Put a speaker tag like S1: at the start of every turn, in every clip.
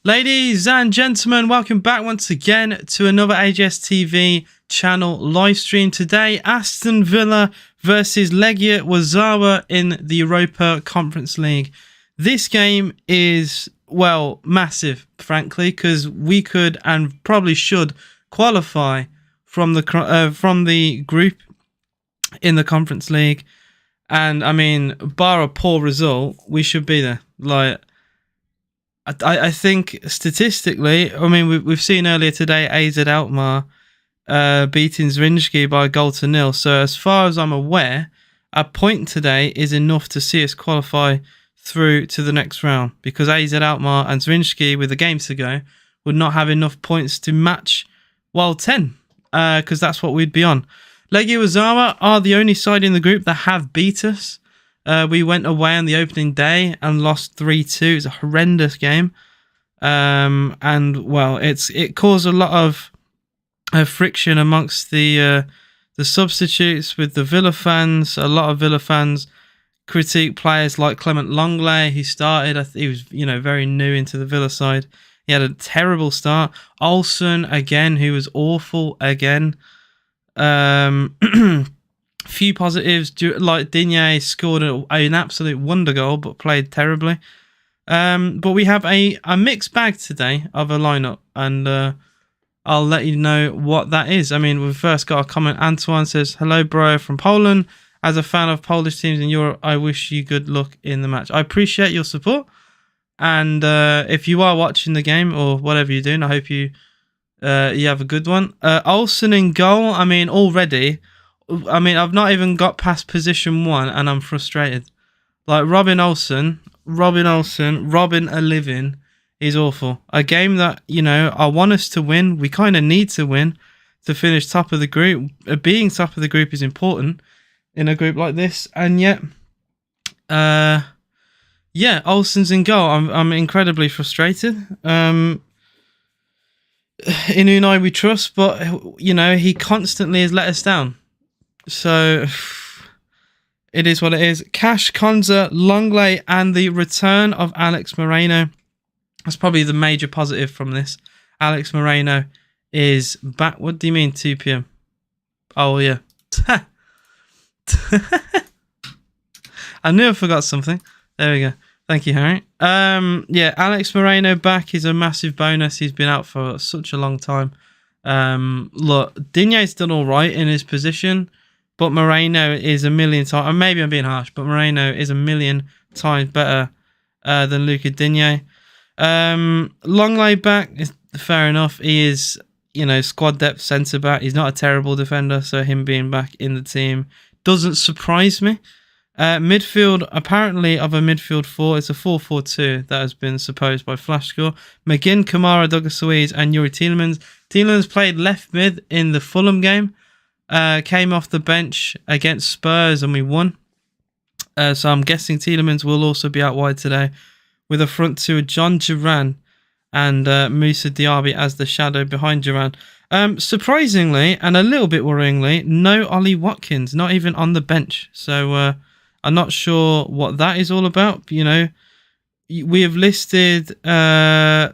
S1: Ladies and gentlemen, welcome back once again to another AJS TV channel live stream. Today, Aston Villa versus Legia Warszawa in the Europa Conference League. This game is, well, massive, frankly, because we could and probably should qualify from the group in the Conference League. And, I mean, bar a poor result, we should be there. Like, I think statistically, I mean, we've seen earlier today AZ Alkmaar beating Zrinjski by a 0-0. So as far as I'm aware, a point today is enough to see us qualify through to the next round, because AZ Alkmaar and Zrinjski, with the games to go, would not have enough points to match Wild 10, because that's what we'd be on. Legia Warszawa are the only side in the group that have beat us. We went away on the opening day and lost 3-2. It's a horrendous game. And, well, it caused a lot of friction amongst the substitutes with the Villa fans. A lot of Villa fans critique players like Clement Longley, who started. He was, very new into the Villa side. He had a terrible start. Olsen, again, who was awful again. Few positives, like Digne scored an absolute wonder goal, but played terribly. But we have a mixed bag today of a lineup, and I'll let you know what that is. I mean, we've first got a comment. Antoine says, "Hello, bro, from Poland. As a fan of Polish teams in Europe, I wish you good luck in the match." I appreciate your support, and if you are watching the game or whatever you're doing, I hope you have a good one. Olsen in goal. I mean, already. I've not even got past position 1 and I'm frustrated. Like, Robin Olsen, Robin a living is awful. A game that, I want us to win. We kind of need to win to finish top of the group. Being top of the group is important in a group like this. And yet, Olsen's in goal. I'm incredibly frustrated. In Unai we trust, but, he constantly has let us down. So, it is what it is. Cash, Konza, Longley, and the return of Alex Moreno. That's probably the major positive from this. Alex Moreno is back. What do you mean 2 p.m? Oh, yeah. I knew I forgot something. There we go. Thank you, Harry. Alex Moreno back is a massive bonus. He's been out for such a long time. Look, Digne's done all right in his position. But Moreno is a million times, or maybe I'm being harsh, but Moreno is a million times better than Luca Digne. Longley back is fair enough. He is, squad depth centre back. He's not a terrible defender, so him being back in the team doesn't surprise me. Midfield, apparently of a midfield 4, it's a 4-4-2 that has been supposed by Flashscore. McGinn, Kamara, Douglas Luiz, and Yuri Tielemans. Tielemans played left mid in the Fulham game. Came off the bench against Spurs and we won. So I'm guessing Tielemans will also be out wide today, with a front two of John Duran and Moussa Diaby as the shadow behind Duran. Surprisingly and a little bit worryingly, no Ollie Watkins, not even on the bench. So I'm not sure what that is all about. We have listed our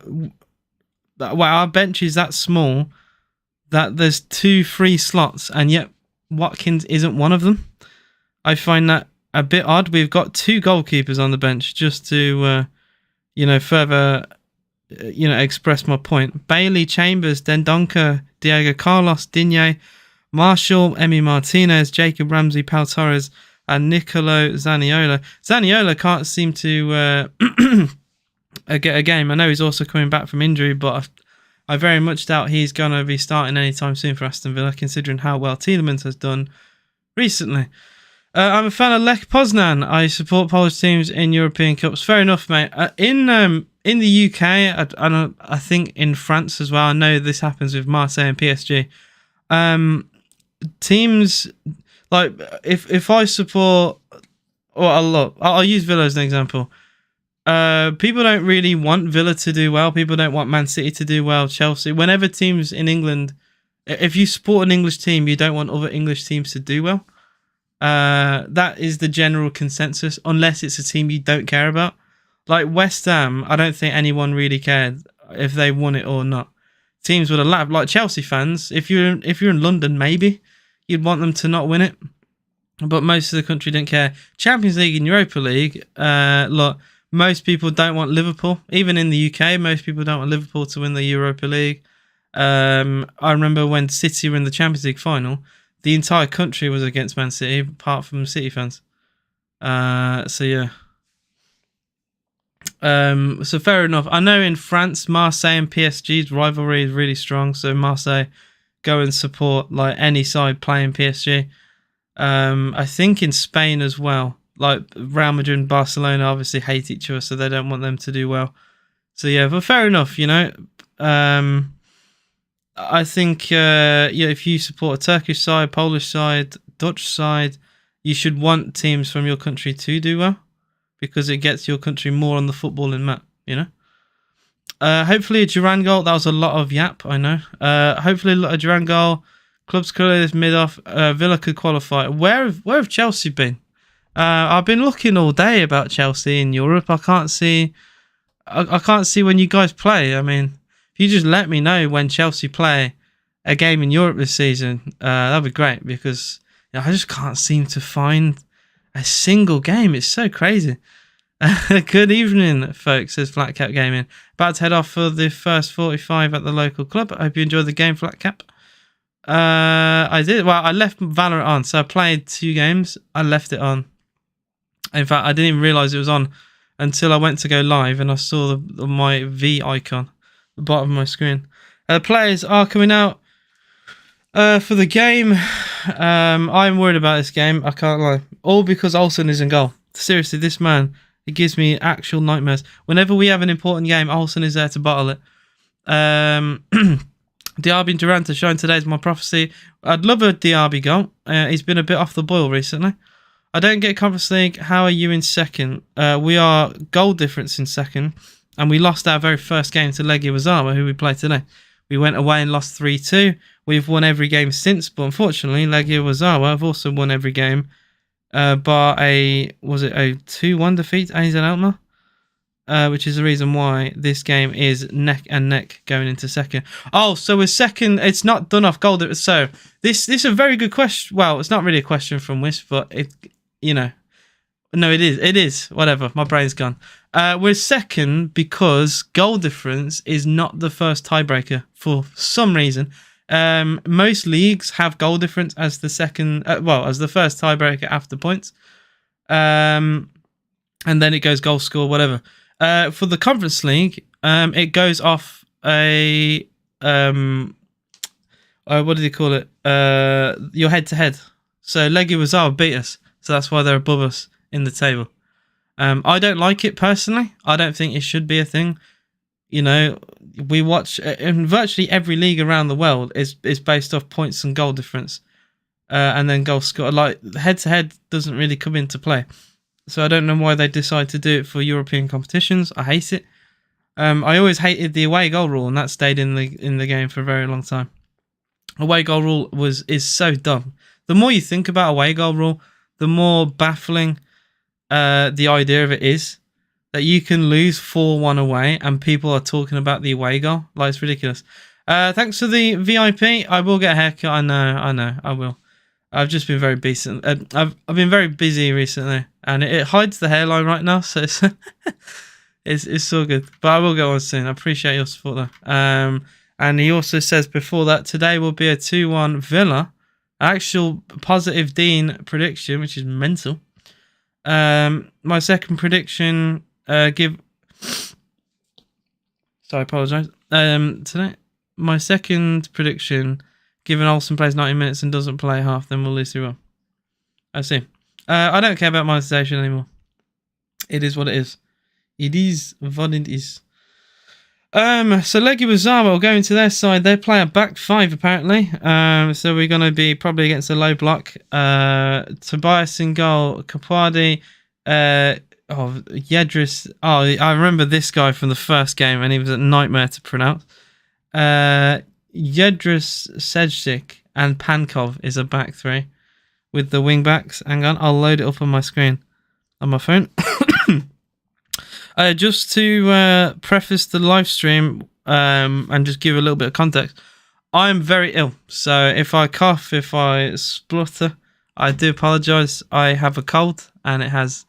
S1: bench is that small that there's 2 free slots, and yet Watkins isn't one of them. I find that a bit odd. We've got 2 goalkeepers on the bench, just to, further, express my point. Bailey, Chambers, Dendonka, Diego Carlos, Digne, Marshall, Emi Martinez, Jacob Ramsey, Pau Torres, and Nicolo Zaniolo. Zaniolo can't seem to get a game. I know he's also coming back from injury, but I very much doubt he's going to be starting anytime soon for Aston Villa, considering how well Tielemans has done recently. I'm a fan of Lech Poznan. I support Polish teams in European Cups. Fair enough, mate. In the UK, I think in France as well, I know this happens with Marseille and PSG. Teams, like, if I support... I'll use Villa as an example. People don't really want Villa to do well. People don't want Man City to do well, Chelsea. Whenever teams in England, if you support an English team, you don't want other English teams to do well. That is the general consensus, unless it's a team you don't care about. Like West Ham, I don't think anyone really cared if they won it or not. Teams would have laughed. Like Chelsea fans, if you're in London, maybe you'd want them to not win it, but most of the country didn't care. Champions League and Europa League, look, most people don't want Liverpool. Even in the UK, most people don't want Liverpool to win the Europa League. I remember when City were in the Champions League final, the entire country was against Man City, apart from City fans. So yeah. So fair enough. I know in France, Marseille and PSG's rivalry is really strong. So Marseille go and support like any side playing PSG. I think in Spain as well, like Real Madrid and Barcelona obviously hate each other, so they don't want them to do well. So yeah, but fair enough, you know. I think if you support a Turkish side, Polish side, Dutch side, you should want teams from your country to do well, because it gets your country more on the footballing map, you know. Hopefully a Duran goal. That was a lot of yap, I know. Hopefully a Duran goal. Clubs clear this mid-off. Villa could qualify. Where have Chelsea been? I've been looking all day about Chelsea in Europe. I can't see when you guys play. I mean, if you just let me know when Chelsea play a game in Europe this season, that'd be great, because I just can't seem to find a single game. It's so crazy. Good evening, folks, says Flat Cap Gaming. About to head off for the first 45 at the local club. I hope you enjoyed the game, Flat Cap. I did. Well, I left Valorant on, so I played 2 games. I left it on. In fact, I didn't even realise it was on until I went to go live and I saw my V icon at the bottom of my screen. Players are coming out for the game. I'm worried about this game, I can't lie. All because Olsen is in goal. Seriously, this man, it gives me actual nightmares. Whenever we have an important game, Olsen is there to bottle it. Diaby and Durant are showing today is my prophecy. I'd love a Diaby goal. He's been a bit off the boil recently. I don't get Conference League. How are you in second? We are goal difference in second, and we lost our very first game to Legia Warszawa, who we played today. We went away and lost 3-2. We've won every game since, but unfortunately, Legia Warszawa have also won every game, bar a 2-1 defeat at AZ Alkmaar, which is the reason why this game is neck and neck going into second. Oh, so we're second. It's not done off goal. So this is a very good question. Well, it's not really a question from Wisp, but it, you know, no, it is. It is. Whatever. My brain's gone. We're second because goal difference is not the first tiebreaker for some reason. Most leagues have goal difference as the second, as the first tiebreaker after points. And then it goes goal score, whatever. For the Conference League, it goes off a what do you call it? Your head-to-head. So Legia Warszawa beat us, so that's why they're above us in the table. I don't like it personally. I don't think it should be a thing. You know, we watch in virtually every league around the world is based off points and goal difference, and then goal score. Like head-to-head doesn't really come into play. So I don't know why they decide to do it for European competitions. I hate it. I always hated the away goal rule, and that stayed in the game for a very long time. Away goal rule is so dumb. The more you think about away goal rule, the more baffling the idea of it is, that you can lose 4-1 away and people are talking about the away goal. Like, it's ridiculous. Thanks for the VIP. I will get a haircut. I know, I will. I've just been very busy. I've been very busy recently, and it hides the hairline right now, so it's so good. But I will go on soon. I appreciate your support though. And he also says before that today will be a 2-1 Villa. Actual positive Dean prediction, which is mental. My second prediction, Sorry, I apologise. Today, my second prediction. Given Olsen plays 90 minutes and doesn't play half, then we'll lose 2-1. I see. I don't care about monetization anymore. It is what it is. It is what it is. So Legia Warszawa will go into their side. They play a back 5 apparently. So we're going to be probably against a low block. Tobias in goal. Kapwadi. Yedris. Oh, I remember this guy from the first game, and he was a nightmare to pronounce. Yedris Sejcik and Pankov is a back 3 with the wing backs. Hang on, I'll load it up on my screen on my phone. Just to preface the live stream, and just give a little bit of context. I'm very ill, so if I cough, if I splutter, I do apologise. I have a cold, and it has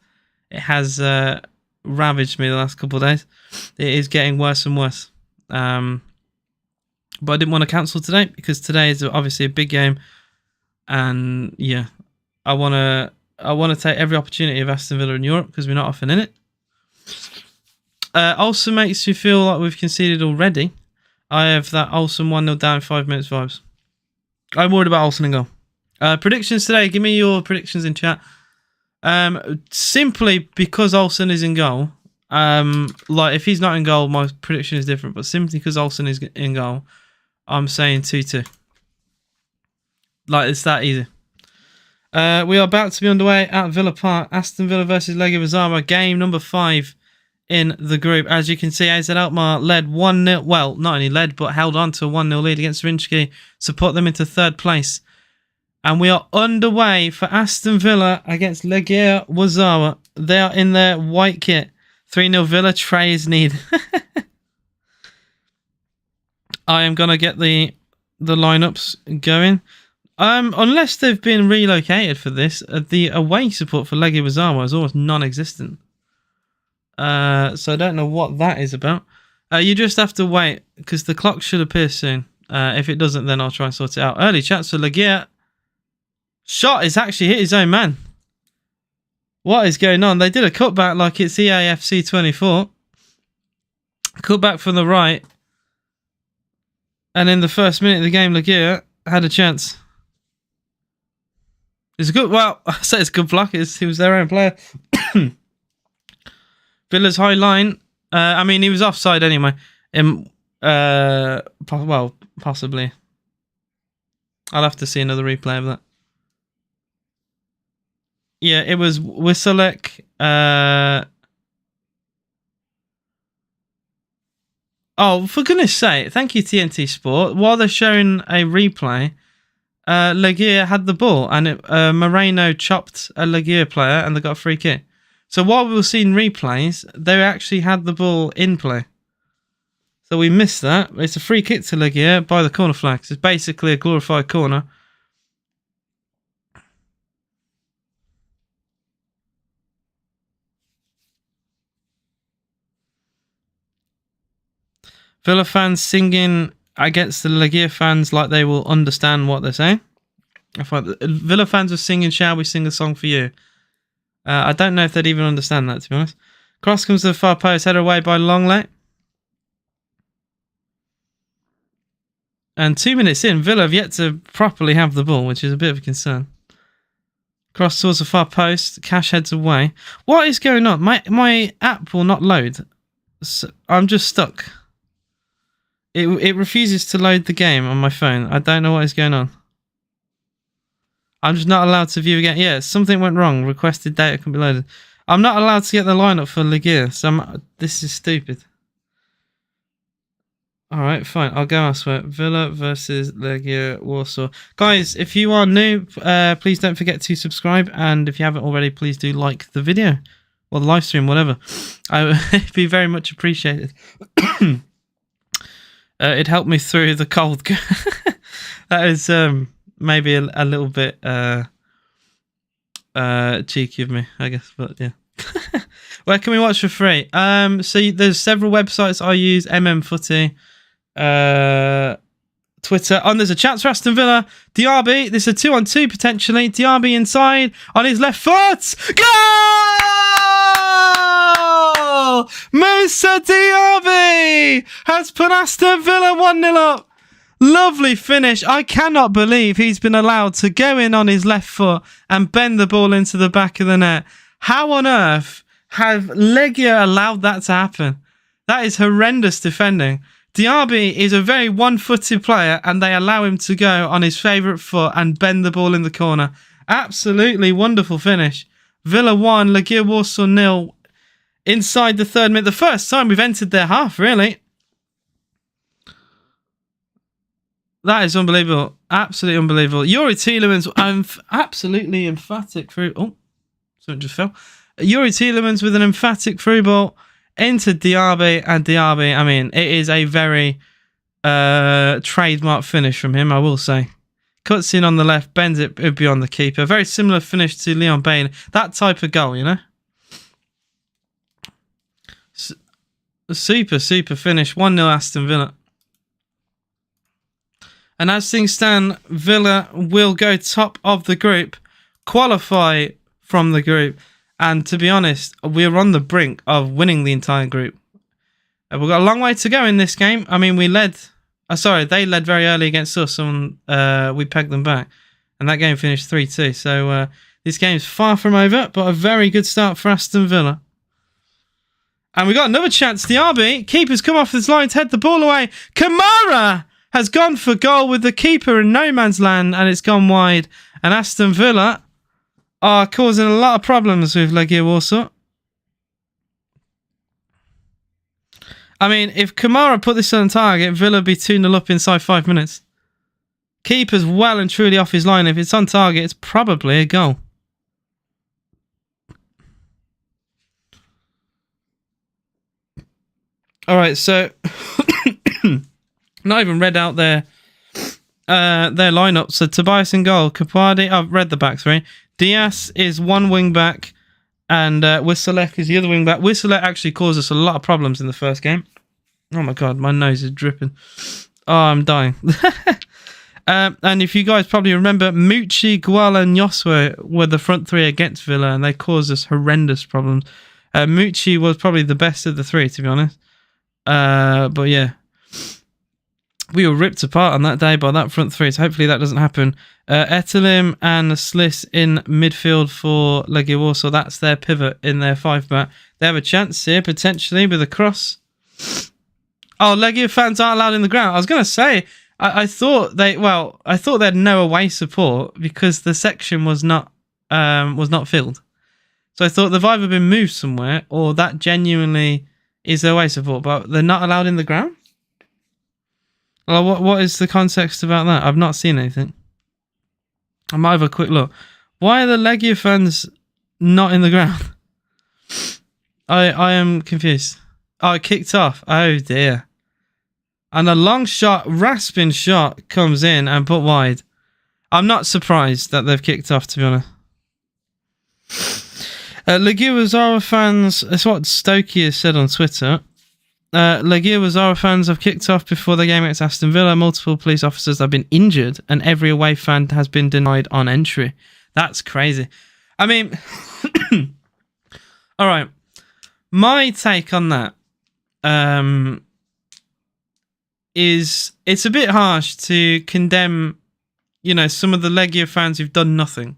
S1: ravaged me the last couple of days. It is getting worse and worse. But I didn't want to cancel today because today is obviously a big game, and yeah, I want to take every opportunity of Aston Villa in Europe because we're not often in it. Also makes you feel like we've conceded already. I have that Olsen 1-0 down in 5 minutes vibes. I'm worried about Olsen in goal. Predictions today. Give me your predictions in chat. Simply because Olsen is in goal. Like if he's not in goal, my prediction is different. But simply because Olsen is in goal, I'm saying 2-2. Like it's that easy. We are about to be underway at Villa Park. Aston Villa versus Legia Warszawa. Game number 5 in the group. As you can see, AZ Alkmaar led 1-0. Well, not only led, but held on to a 1-0 lead against Rinski to put them into 3rd place. And we are underway for Aston Villa against Legia Warszawa. They are in their white kit. 3-0 Villa. Trey is needed. I am going to get the lineups going. Unless they've been relocated for this, the away support for Legia Warszawa is almost non-existent. So I don't know what that is about. You just have to wait because the clock should appear soon. If it doesn't, then I'll try and sort it out. Early chance for Legia. Shot is actually hit his own man. What is going on? They did a cutback like it's EAFC 24. Cutback from the right. And in the first minute of the game, Legia had a chance. It's a good, well, I say it's a good block. He was their own player. Villa's high line. I mean, he was offside anyway. Well, possibly. I'll have to see another replay of that. Yeah, it was Wisselek. Oh, for goodness sake. Thank you, TNT Sport. While they're showing a replay, Legia had the ball and Moreno chopped a Legia player and they got a free kick. So while we were seeing replays, they actually had the ball in play. So we missed that. It's a free kick to Legia by the corner flag. So it's basically a glorified corner. Villa fans singing against the Legia fans like they will understand what they're saying. Villa fans are singing, "Shall we sing a song for you?" I don't know if they'd even understand that, to be honest. Cross comes to the far post, headed away by Longley. And 2 minutes in, Villa have yet to properly have the ball, which is a bit of a concern. Cross towards the far post, Cash heads away. What is going on? My app will not load. So I'm just stuck. It refuses to load the game on my phone. I don't know what is going on. I'm just not allowed to view again. Yeah, something went wrong. Requested data can be loaded. I'm not allowed to get the lineup for Legia. So this is stupid. Alright, fine. I'll go elsewhere. Villa versus Legia Warsaw. Guys, if you are new, please don't forget to subscribe. And if you haven't already, please do like the video. Or the live stream, whatever. It'd be very much appreciated. It helped me through the cold. That is maybe a little bit cheeky of me, I guess. But yeah. Where can we watch for free? So there's several websites I use. Footy, Twitter. Oh, and there's a chance for Aston Villa. Diaby. This is a 2-on-2 potentially. Diaby inside on his left foot. Goal! Moussa Diaby has put Aston Villa 1-0 up. Lovely finish. I cannot believe he's been allowed to go in on his left foot and bend the ball into the back of the net. How on earth have Legia allowed that to happen? That is horrendous defending. Diaby is a very one-footed player and they allow him to go on his favourite foot and bend the ball in the corner. Absolutely wonderful finish. Villa 1, Legia Warsaw 0. Inside the 3rd minute. The first time we've entered their half, really. That is unbelievable. Absolutely unbelievable. Yuri Tielemans, absolutely emphatic through. Oh, something just fell. Yuri Tielemans with an emphatic through ball into Diaby, and Diaby, I mean, it is a very trademark finish from him, I will say. Cuts in on the left, bends it beyond the keeper. Very similar finish to Leon Bailey. That type of goal, you know? Super finish. 1-0 Aston Villa. And as things stand, Villa will go top of the group, qualify from the group, and to be honest, we're on the brink of winning the entire group. We've got a long way to go in this game. I mean, they led very early against us, and we pegged them back. And that game finished 3-2. So this game's far from over, but a very good start for Aston Villa. And we got another chance. Diaby, keeper's come off his line to head the ball away. Kamara has gone for goal with the keeper in no man's land, and it's gone wide. And Aston Villa are causing a lot of problems with Legia Warsaw. I mean, if Kamara put this on target, Villa would be 2-0 up inside 5 minutes. Keeper's well and truly off his line. If it's on target, it's probably a goal. All right, so not even read out their lineup. So Tobias in goal, Capardi. I've read the back three. Diaz is one wing back, and Wisselek is the other wing back. Wisselek actually caused us a lot of problems in the first game. Oh my god, my nose is dripping. Oh, I'm dying. And if you guys probably remember, Mucci, Guala, and Josue were the front three against Villa, and they caused us horrendous problems. Mucci was probably the best of the three, to be honest. But yeah, we were ripped apart on that day by that front three, so hopefully that doesn't happen. Etalim and Sliss in midfield for Legia Warsaw. That's their pivot in their 5-back. They have a chance here, potentially, with a cross. Oh, Legia fans aren't allowed in the ground. I was going to say, I thought they had no away support because the section was not filled. So I thought they've either been moved somewhere or that genuinely is their away support, but they're not allowed in the ground? Well, what is the context about that? I've not seen anything. I might have a quick look. Why are the Legia fans not in the ground? I am confused. Oh, it kicked off. Oh dear. And a long shot, rasping shot comes in and put wide. I'm not surprised that they've kicked off, to be honest. Legia Warszawa fans, that's what Stokey has said on Twitter. Legia Warszawa fans have kicked off before the game against Aston Villa. Multiple police officers have been injured and every away fan has been denied on entry. That's crazy. I mean, all right. My take on that is it's a bit harsh to condemn, you know, some of the Legia fans who've done nothing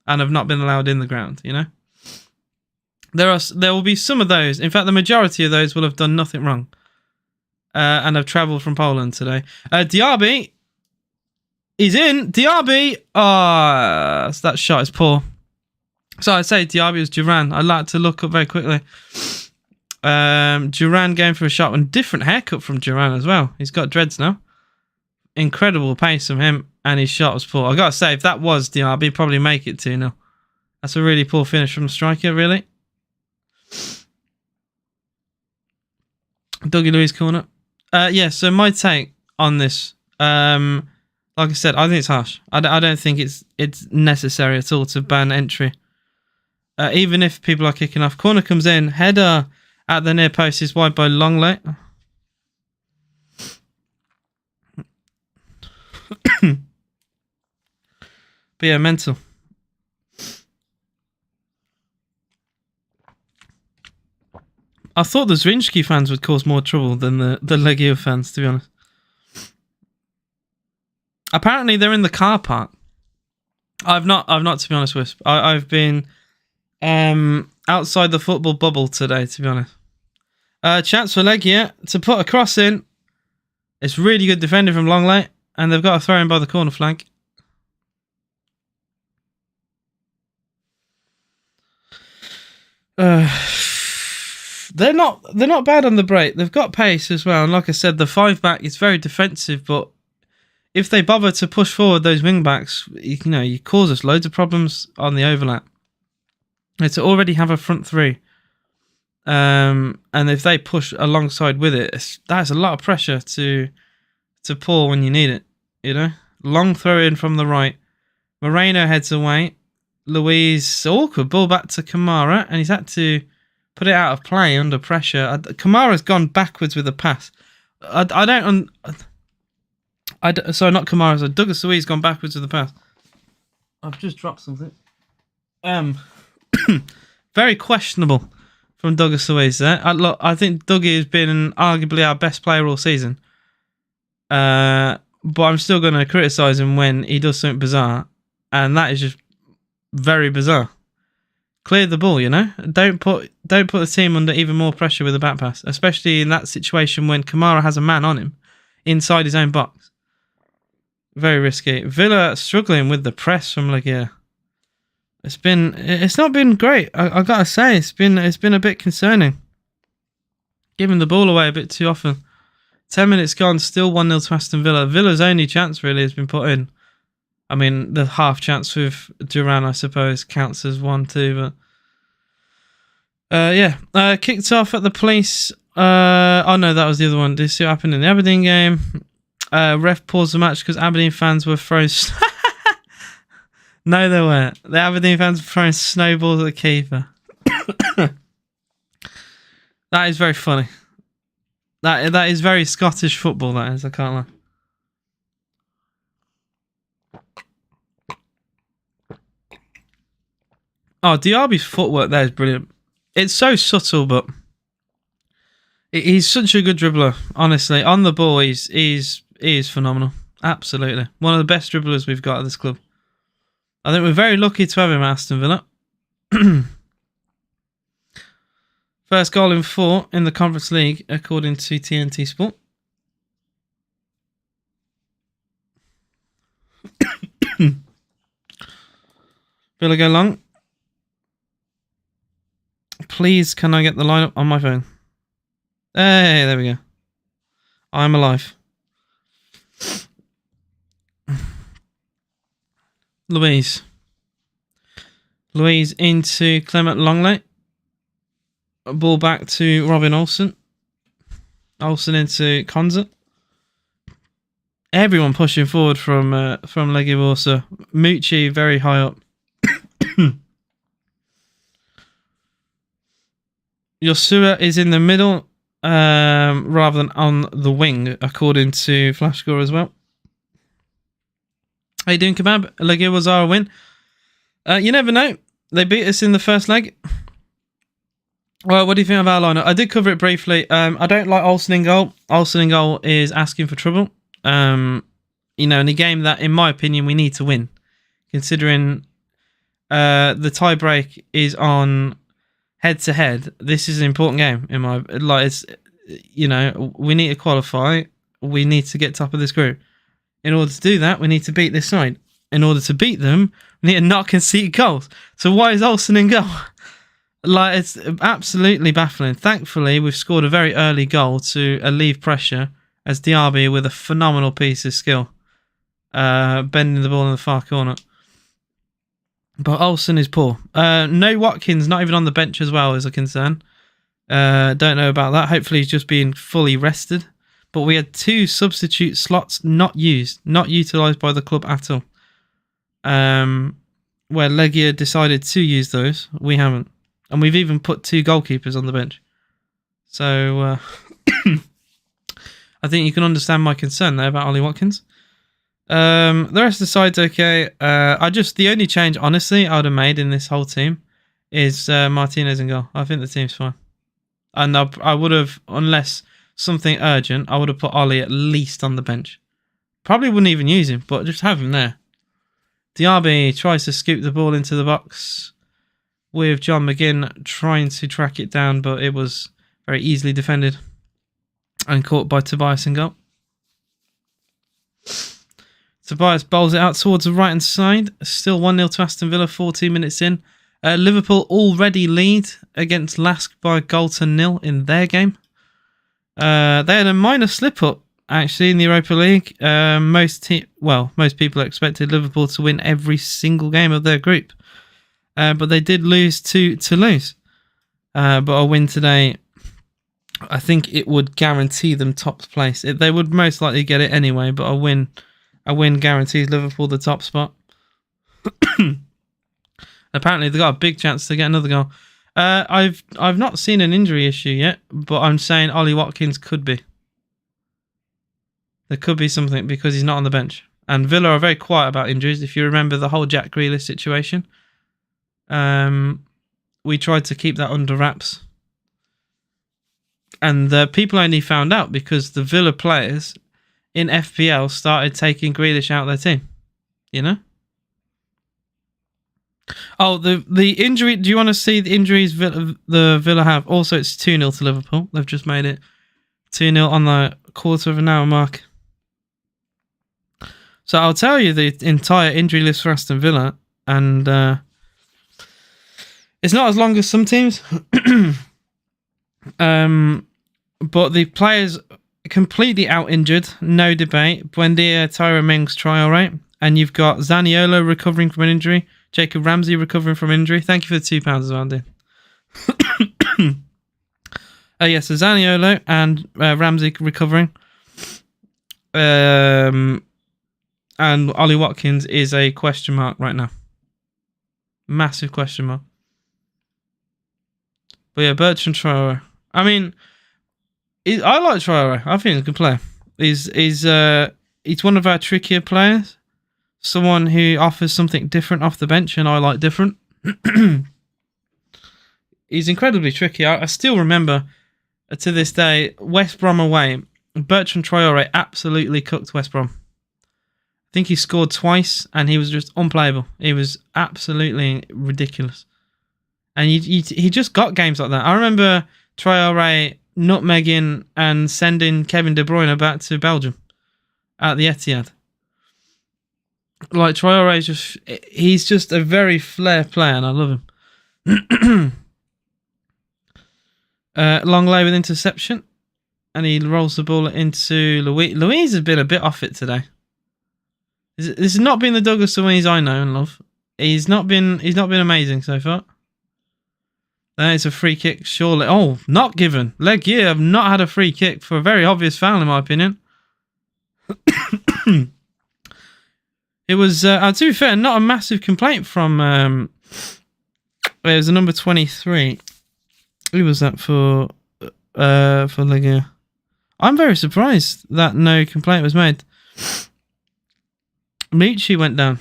S1: and have not been allowed in the ground, you know? There will be some of those. In fact, the majority of those will have done nothing wrong and have travelled from Poland today. Diaby is in. Diaby. That shot is poor. So I'd say Diaby was Duran. I'd like to look up very quickly. Duran going for a shot and different haircut from Duran as well. He's got dreads now. Incredible pace from him, and his shot was poor. I gotta say, if that was Diaby, he'd probably make it 2-0. That's a really poor finish from the striker, really. Dougie Louis corner. Yeah, so my take on this, like I said, I think it's harsh. I don't think it's necessary at all to ban entry. Even if people are kicking off. Corner comes in, header at the near post is wide by Longley. But yeah, mental. I thought the Zrinjski fans would cause more trouble than the Legia fans, to be honest. Apparently, they're in the car park. I've not to be honest, Wisp. I've been outside the football bubble today, to be honest. Chance for Legia to put a cross in. It's really good defending from Longley, and they've got a throw in by the corner flank. They're not bad on the break. They've got pace as well, and like I said, the 5-back is very defensive. But if they bother to push forward those wing backs, you cause us loads of problems on the overlap. And to already have a front three And if they push alongside with it, that's a lot of pressure to pull when you need it. You know, long throw in from the right. Moreno heads away. Luiz awkward ball back to Kamara, and he's had to put it out of play under pressure. Kamara's gone backwards with the pass. Sorry, not Kamara. So Douglas Luiz gone backwards with the pass. I've just dropped something. Very questionable from Douglas Luiz there. Look, I think Dougie has been arguably our best player all season. But I'm still going to criticise him when he does something bizarre, and that is just very bizarre. Clear the ball, you know. Don't put the team under even more pressure with a back pass, especially in that situation when Kamara has a man on him inside his own box. Very risky. Villa struggling with the press from Legia. It's not been great. I gotta say, it's been a bit concerning. Giving the ball away a bit too often. 10 minutes gone, still 1-0 to Aston Villa. Villa's only chance really has been put in. I mean, the half chance with Duran, I suppose, counts as 1-2, but yeah. Kicked off at the police. Oh no, that was the other one. Did you see what happened in the Aberdeen game? Ref paused the match because Aberdeen fans were throwing... No, they weren't. The Aberdeen fans were throwing snowballs at the keeper. That is very funny. That is very Scottish football, that is. I can't lie. Oh, Diaby's footwork there is brilliant. It's so subtle, but he's such a good dribbler, honestly. On the ball, he is phenomenal. Absolutely. One of the best dribblers we've got at this club. I think we're very lucky to have him at Aston Villa. First goal in 4 in the Conference League, according to TNT Sport. Villa go long. Please, can I get the lineup on my phone? Hey, there we go. I'm alive. Luiz into Clement Longley. Ball back to Robin Olsen. Olsen into Konza. Everyone pushing forward from Legia Warszawa. Mucci very high up. Yosua is in the middle rather than on the wing, according to Flashscore as well. How you doing, Kebab? Legia Warszawa win. You never know. They beat us in the first leg. Well, what do you think of our lineup? I did cover it briefly. I don't like Olsen in goal. Olsen in goal is asking for trouble. You know, in a game that, in my opinion, we need to win. Considering the tie-break is on head-to-head. This is an important game. You know, we need to qualify. We need to get top of this group. In order to do that, we need to beat this side. In order to beat them, we need to not concede goals. So why is Olsen in goal? It's absolutely baffling. Thankfully, we've scored a very early goal to alleviate pressure as Diaby with a phenomenal piece of skill. Bending the ball in the far corner. But Olsen is poor. No Watkins, not even on the bench as well, is a concern. Don't know about that. Hopefully he's just being fully rested. But we had 2 substitute slots not used, not utilised by the club at all. Where Legia decided to use those, we haven't. And we've even put 2 goalkeepers on the bench. So, I think you can understand my concern there about Ollie Watkins. The rest of the side's okay. The only change, honestly, I would have made in this whole team is Martinez in goal. I think the team's fine. And I would have, unless something urgent, I would have put Ollie at least on the bench. Probably wouldn't even use him, but just have him there. Diaby tries to scoop the ball into the box with John McGinn trying to track it down, but it was very easily defended and caught by Tobias in goal. Tobias bowls it out towards the right-hand side. Still 1-0 to Aston Villa, 14 minutes in. Liverpool already lead against Lask by a goal to 0 in their game. They had a minor slip-up, actually, in the Europa League. Most people expected Liverpool to win every single game of their group. But they did lose to Toulouse. But a win today, I think it would guarantee them top place. They would most likely get it anyway, but a win guarantees Liverpool the top spot. Apparently, they got a big chance to get another goal. I've not seen an injury issue yet, but I'm saying Ollie Watkins could be. There could be something because he's not on the bench. And Villa are very quiet about injuries. If you remember the whole Jack Grealish situation, we tried to keep that under wraps. And people only found out because the Villa players in FPL started taking Grealish out of their team. You know? Oh, the injury. Do you want to see the injuries the Villa have? Also, it's 2-0 to Liverpool. They've just made it 2-0 on the quarter of an hour mark. So I'll tell you the entire injury list for Aston Villa. And it's not as long as some teams. But the players completely out injured, no debate. Buendia, Tyrone Mings, Traore, and you've got Zaniolo recovering from an injury, Jacob Ramsey recovering from injury. Thank you for the £2 as well, dear. Yes, so Zaniolo and Ramsey recovering. And Ollie Watkins is a question mark right now. Massive question mark. But yeah, Bertrand Traore. I mean, I like Traore. I think he's a good player. He's one of our trickier players. Someone who offers something different off the bench, and I like different. He's incredibly tricky. I still remember, to this day, West Brom away. Bertrand Traore absolutely cooked West Brom. I think he scored twice, and he was just unplayable. He was absolutely ridiculous. And he just got games like that. I remember Traore nutmegging and sending Kevin De Bruyne back to Belgium at the Etihad. Like, Traore is he's just a very flair player, and I love him. Long lay with interception, and he rolls the ball into Luis. Luis has been a bit off it today. This has not been the Douglas Luiz I know and love. He's not been amazing so far. Then it's a free kick, surely. Oh, not given. Legia have not had a free kick for a very obvious foul, in my opinion. It was, to be fair, not a massive complaint from. It was the number 23. Who was that for Legia? I'm very surprised that no complaint was made. Michi went down.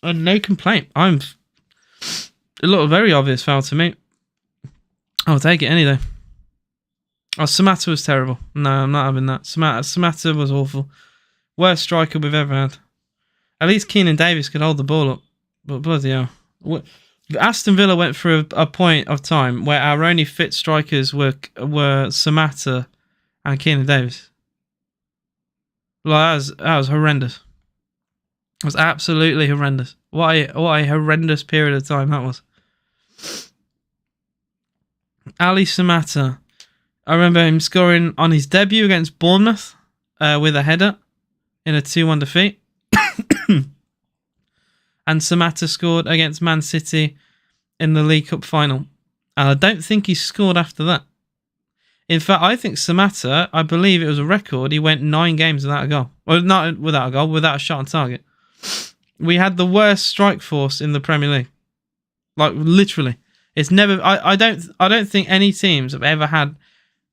S1: And no complaint. It looked a very obvious foul to me. I'll take it any day. Oh, Samatta was terrible. No, I'm not having that. Samatta was awful. Worst striker we've ever had. At least Keenan Davis could hold the ball up. But bloody hell. Aston Villa went through a point of time where our only fit strikers were Samatta and Keenan Davis. Like, that was horrendous. It was absolutely horrendous. What a horrendous period of time that was. Ali Samatta. I remember him scoring on his debut against Bournemouth with a header in a 2-1 defeat. And Samatta scored against Man City in the League Cup final. And I don't think he scored after that. In fact, I think Samatta, I believe it was a record, he went 9 games without a goal. Well, not without a goal, without a shot on target. We had the worst strike force in the Premier League. Like, literally. It's never... I don't think any teams have ever had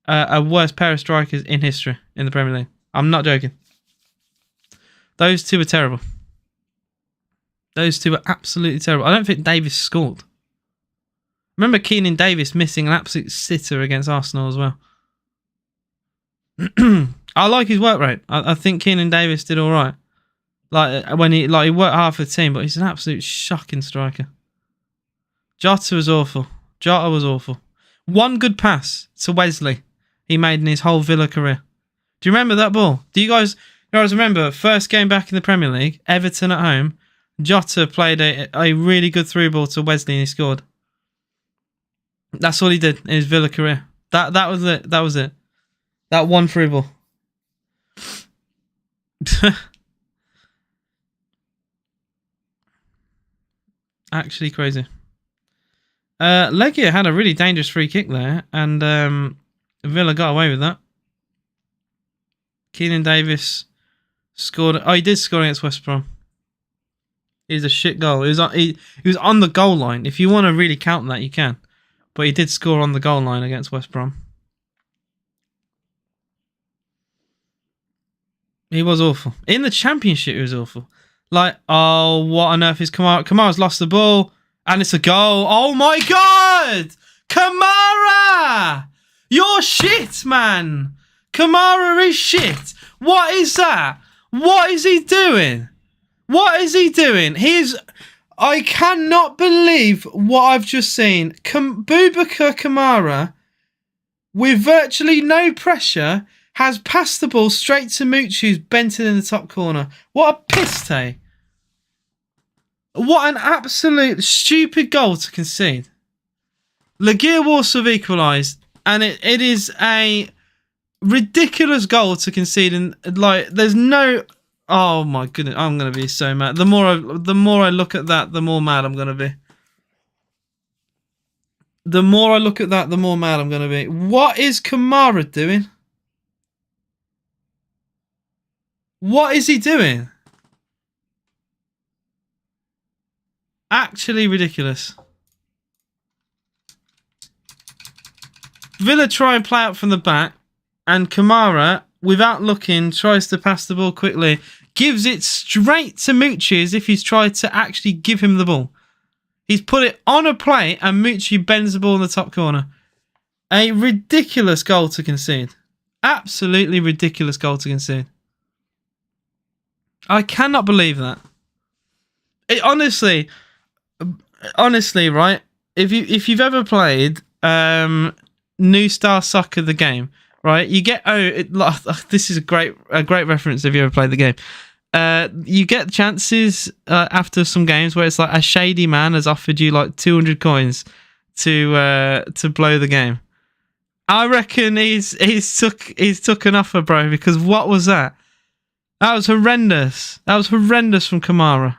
S1: a worse pair of strikers in history in the Premier League. I'm not joking. Those two were terrible. Those two were absolutely terrible. I don't think Davis scored. Remember Keenan Davis missing an absolute sitter against Arsenal as well. I like his work rate. I think Keenan Davis did all right. He worked hard for the team, but he's an absolute shocking striker. Jota was awful. One good pass to Wesley he made in his whole Villa career. Do you remember that ball? Do you guys remember first game back in the Premier League, Everton at home? Jota played a really good through ball to Wesley and he scored. That's all he did in his Villa career. That was it. That was it. That one through ball. Actually crazy. Legia had a really dangerous free kick there, and Villa got away with that. Keenan Davis scored. Oh, he did score against West Brom. It was a shit goal. He was on the goal line. If you want to really count that, you can. But he did score on the goal line against West Brom. He was awful. In the Championship, he was awful. Like, oh, what on earth is Kamara? Kamara's lost the ball, and it's a goal. Oh my God! Kamara! You're shit, man! Kamara is shit! What is that? What is he doing? What is he doing? I cannot believe what I've just seen. Boubacar Kamara, with virtually no pressure, has passed the ball straight to Mooch, who's bent it in the top corner. What a piss take. What an absolute stupid goal to concede. Legia Warszawa have equalised, and it is a ridiculous goal to concede. And like, there's no... Oh my goodness, I'm going to be so mad. The more I look at that, the more mad I'm going to be. The more I look at that, the more mad I'm going to be. What is Kamara doing? What is he doing? Actually ridiculous. Villa try and play out from the back, and Kamara, without looking, tries to pass the ball quickly, gives it straight to Mucci as if he's tried to actually give him the ball. He's put it on a plate, and Mucci bends the ball in the top corner. A ridiculous goal to concede. Absolutely ridiculous goal to concede. I cannot believe that. Honestly, right? If you've ever played New Star Soccer, the game, right? You get this is a great reference if you ever played the game. You get chances after some games where it's like a shady man has offered you like 200 coins to blow the game. I reckon he's took an offer, bro, because what was that? That was horrendous. That was horrendous from Kamara.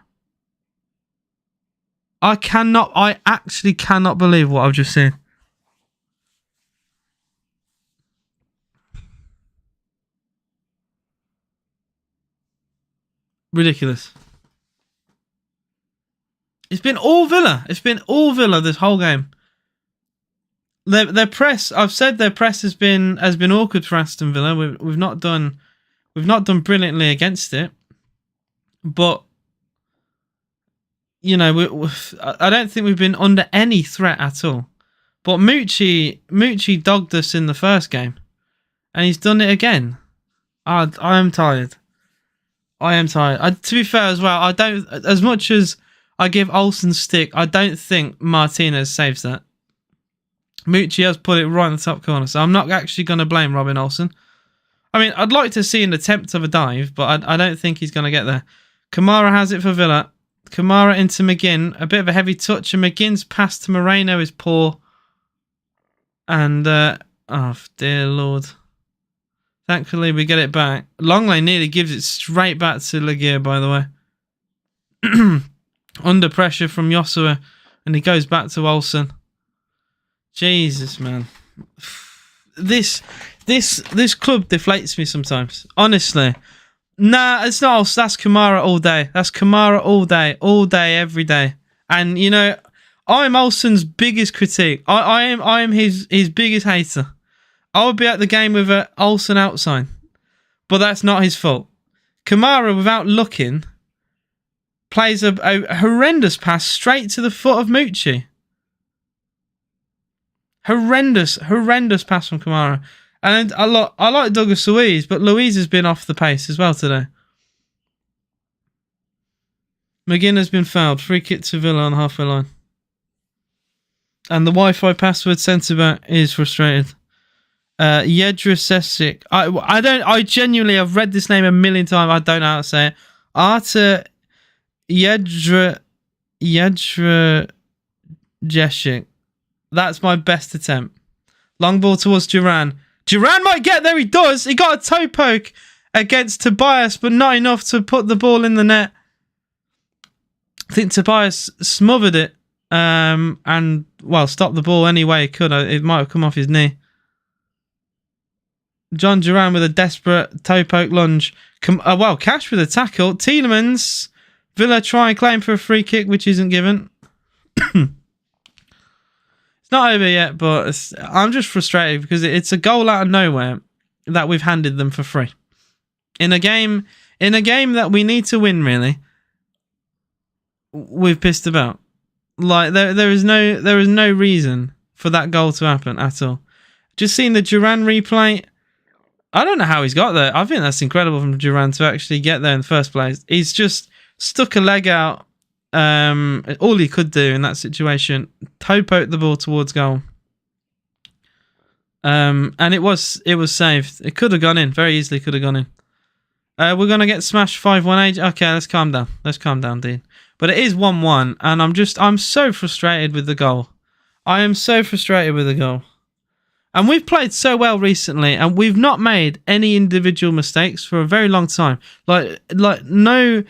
S1: I actually cannot believe what I've just seen. Ridiculous. It's been all Villa. It's been all Villa this whole game. Their press, I've said their press has been awkward for Aston Villa. We've not done brilliantly against it. But you know, I don't think we've been under any threat at all. But Mucci dogged us in the first game, and he's done it again. I am tired. I am tired. To be fair as well, I don't. As much as I give Olsen stick, I don't think Martinez saves that. Mucci has put it right in the top corner, so I'm not actually going to blame Robin Olsen. I mean, I'd like to see an attempt of a dive, but I don't think he's going to get there. Kamara has it for Villa. Kamara into McGinn. A bit of a heavy touch, and McGinn's pass to Moreno is poor. And, oh, dear Lord. Thankfully, we get it back. Longley nearly gives it straight back to Legia, by the way. Under pressure from Joshua, and he goes back to Olsen. Jesus, man. This club deflates me sometimes. Honestly. Nah, it's not. That's Kamara all day. That's Kamara all day, every day. And, you know, I'm Olsen's biggest critique. I am his biggest hater. I would be at the game with an Olsen out sign. But that's not his fault. Kamara, without looking, plays a horrendous pass straight to the foot of Mucci. Horrendous pass from Kamara. And I like Douglas Luiz, but Luiz has been off the pace as well today. McGinn has been fouled. Free kick to Villa on the halfway line. And the Wi-Fi password centre-back is frustrated. Jedra Sesic. I genuinely have read this name a million times. I don't know how to say it. Arta Jedra Jesic. That's my best attempt. Long ball towards Duran. Duran might get there. He does. He got a toe poke against Tobias, but not enough to put the ball in the net. I think Tobias smothered it. And, well, stop the ball any way he could. It might have come off his knee. John Duran with a desperate toe poke lunge. Cash with a tackle. Tielemans. Villa try and claim for a free kick, which isn't given. It's not over yet, but I'm just frustrated because it's a goal out of nowhere that we've handed them for free. In a game that we need to win, really, we've pissed about. Like there is no reason for that goal to happen at all. Just seeing the Duran replay, I don't know how he's got there. I think that's incredible from Duran to actually get there in the first place. He's just stuck a leg out. All he could do in that situation, toe poke the ball towards goal. And it was saved. It could have gone in. Very easily could have gone in. We're going to get smashed 5-1. Okay, let's calm down. Let's calm down, Dean. But it is 1-1, and I'm so frustrated with the goal. I am so frustrated with the goal. And we've played so well recently, and we've not made any individual mistakes for a very long time. Like no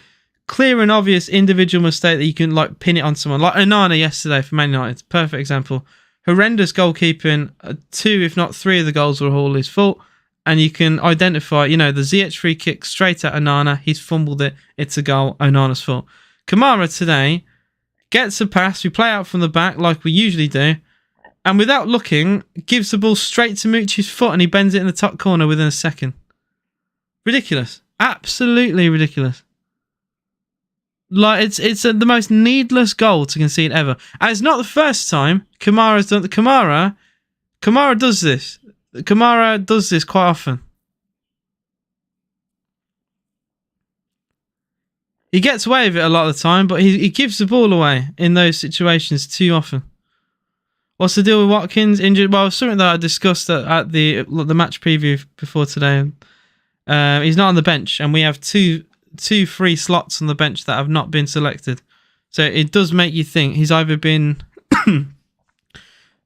S1: clear and obvious individual mistake that you can like pin it on someone. Like Onana yesterday for Man United, perfect example. Horrendous goalkeeping. 2, if not 3 of the goals were all his fault. And you can identify, the Ziyech free kick straight at Onana. He's fumbled it. It's a goal. Onana's fault. Kamara today gets a pass. We play out from the back like we usually do. And without looking, gives the ball straight to Mucci's foot and he bends it in the top corner within a second. Ridiculous. Absolutely ridiculous. Like, it's the most needless goal to concede ever. And it's not the first time Kamara's done... Kamara does this. Kamara does this quite often. He gets away with it a lot of the time, but he gives the ball away in those situations too often. What's the deal with Watkins? Injured? Well, something that I discussed at the match preview before today. He's not on the bench, and we have two free slots on the bench that have not been selected. So it does make you think he's either been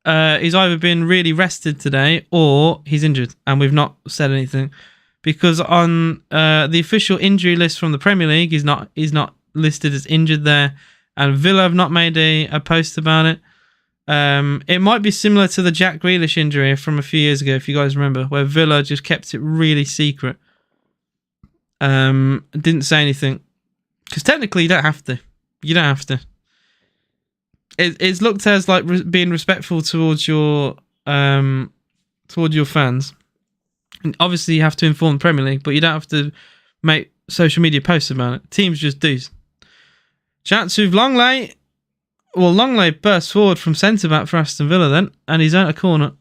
S1: really rested today or he's injured, and we've not said anything. Because on the official injury list from the Premier League, he's not listed as injured there, and Villa have not made a post about it. It might be similar to the Jack Grealish injury from a few years ago, if you guys remember, where Villa just kept it really secret. Didn't say anything, because technically you don't have to. You don't have to. It's looked as like being respectful towards your fans. And obviously, you have to inform the Premier League, but you don't have to make social media posts about it. Teams just do. Chance with Longley. Well, Longley bursts forward from centre-back for Aston Villa then, and he's out a corner.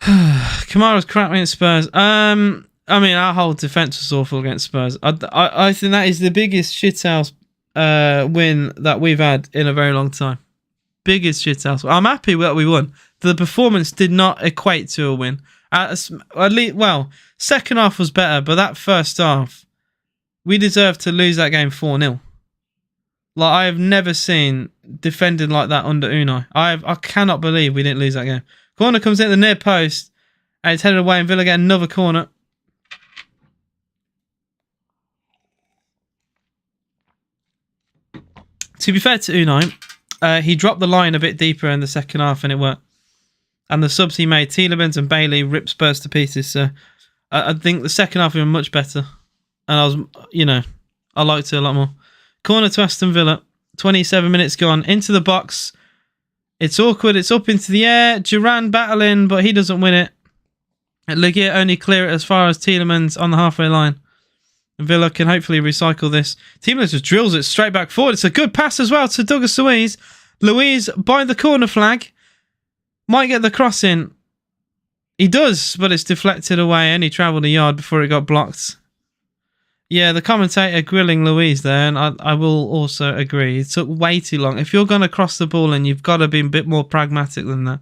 S1: Kamara's crap against Spurs. I mean, our whole defence was awful against Spurs. I think that is the biggest shithouse win that we've had in a very long time. Biggest shithouse. I'm happy that we won. The performance did not equate to a win. At least, well, second half was better, but that first half, we deserved to lose that game 4-0. Like, I have never seen defending like that under Unai. I cannot believe we didn't lose that game. Corner comes in at the near post, and it's headed away, and Villa get another corner. To be fair to Unai, he dropped the line a bit deeper in the second half, and it worked. And the subs he made, Tielemans and Bailey, ripped Spurs to pieces. So I think the second half we were much better. And I liked it a lot more. Corner to Aston Villa. 27 minutes gone. Into the box. It's awkward. It's up into the air. Duran battling, but he doesn't win it. Legia only clear it as far as Tielemans on the halfway line. And Villa can hopefully recycle this. Tielemans just drills it straight back forward. It's a good pass as well to Douglas Luiz. Luiz by the corner flag. Might get the cross in. He does, but it's deflected away and he travelled a yard before it got blocked. Yeah, the commentator grilling Luiz there, and I will also agree. It took way too long. If you're going to cross the ball in, you've got to be a bit more pragmatic than that.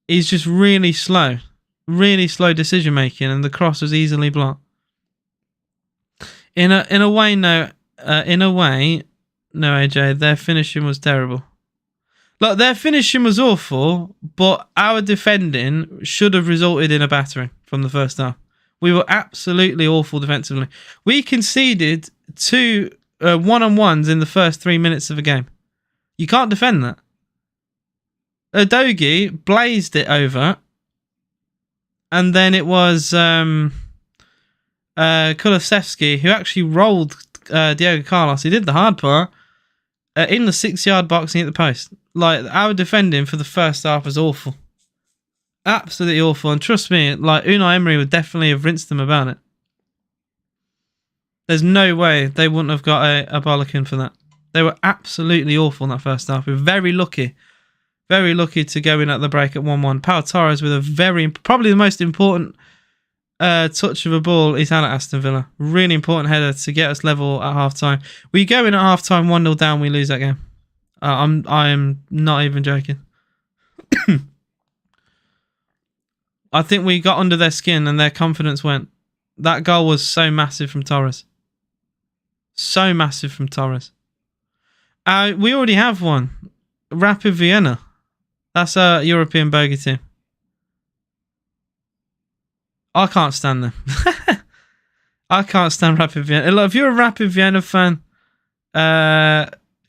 S1: He's just really slow decision making, and the cross was easily blocked. In a way, no, AJ, their finishing was terrible. Look, their finishing was awful, but our defending should have resulted in a battering from the first half. We were absolutely awful defensively. We conceded 2 one-on-ones in the first 3 minutes of a game. You can't defend that. Udogie blazed it over, and then it was Kulusevski who actually rolled Diego Carlos. He did the hard part in the 6-yard box and hit the post. Like, our defending for the first half was awful. Absolutely awful. And trust me, like, Unai Emery would definitely have rinsed them about it. There's no way they wouldn't have got a bollocking for that. They were absolutely awful in that first half. We were very lucky to go in at the break at 1-1. Pau Torres with probably the most important touch of a ball he's had at Aston Villa. Really important header to get us level at half-time. We go in at half-time 1-0 down, we lose that game. I am not even joking. I think we got under their skin and their confidence went. That goal was so massive from Torres. So massive from Torres. We already have one. Rapid Vienna. That's a European bogey team. I can't stand them. I can't stand Rapid Vienna. Look, if you're a Rapid Vienna fan,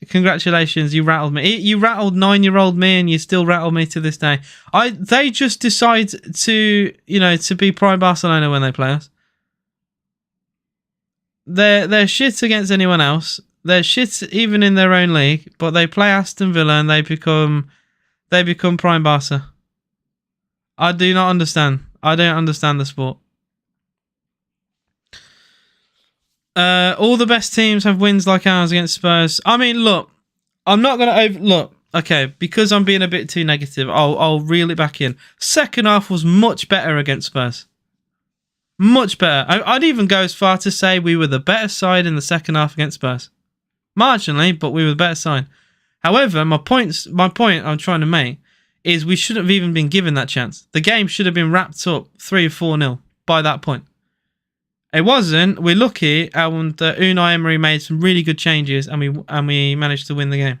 S1: congratulations, you rattled me. You rattled 9-year-old me, and you still rattle me to this day. They just decide to be Prime Barcelona when they play us. They're shit against anyone else. They're shit even in their own league, but they play Aston Villa and they become Prime Barca. I do not understand. I don't understand the sport. All the best teams have wins like ours against Spurs. I mean, look, I'm not going to look. Okay, because I'm being a bit too negative, I'll reel it back in. Second half was much better against Spurs. Much better. I'd even go as far to say we were the better side in the second half against Spurs. Marginally, but we were the better side. However, my point I'm trying to make is we shouldn't have even been given that chance. The game should have been wrapped up 3 or 4-0 by that point. It wasn't. We're lucky, and Unai Emery made some really good changes, and we managed to win the game.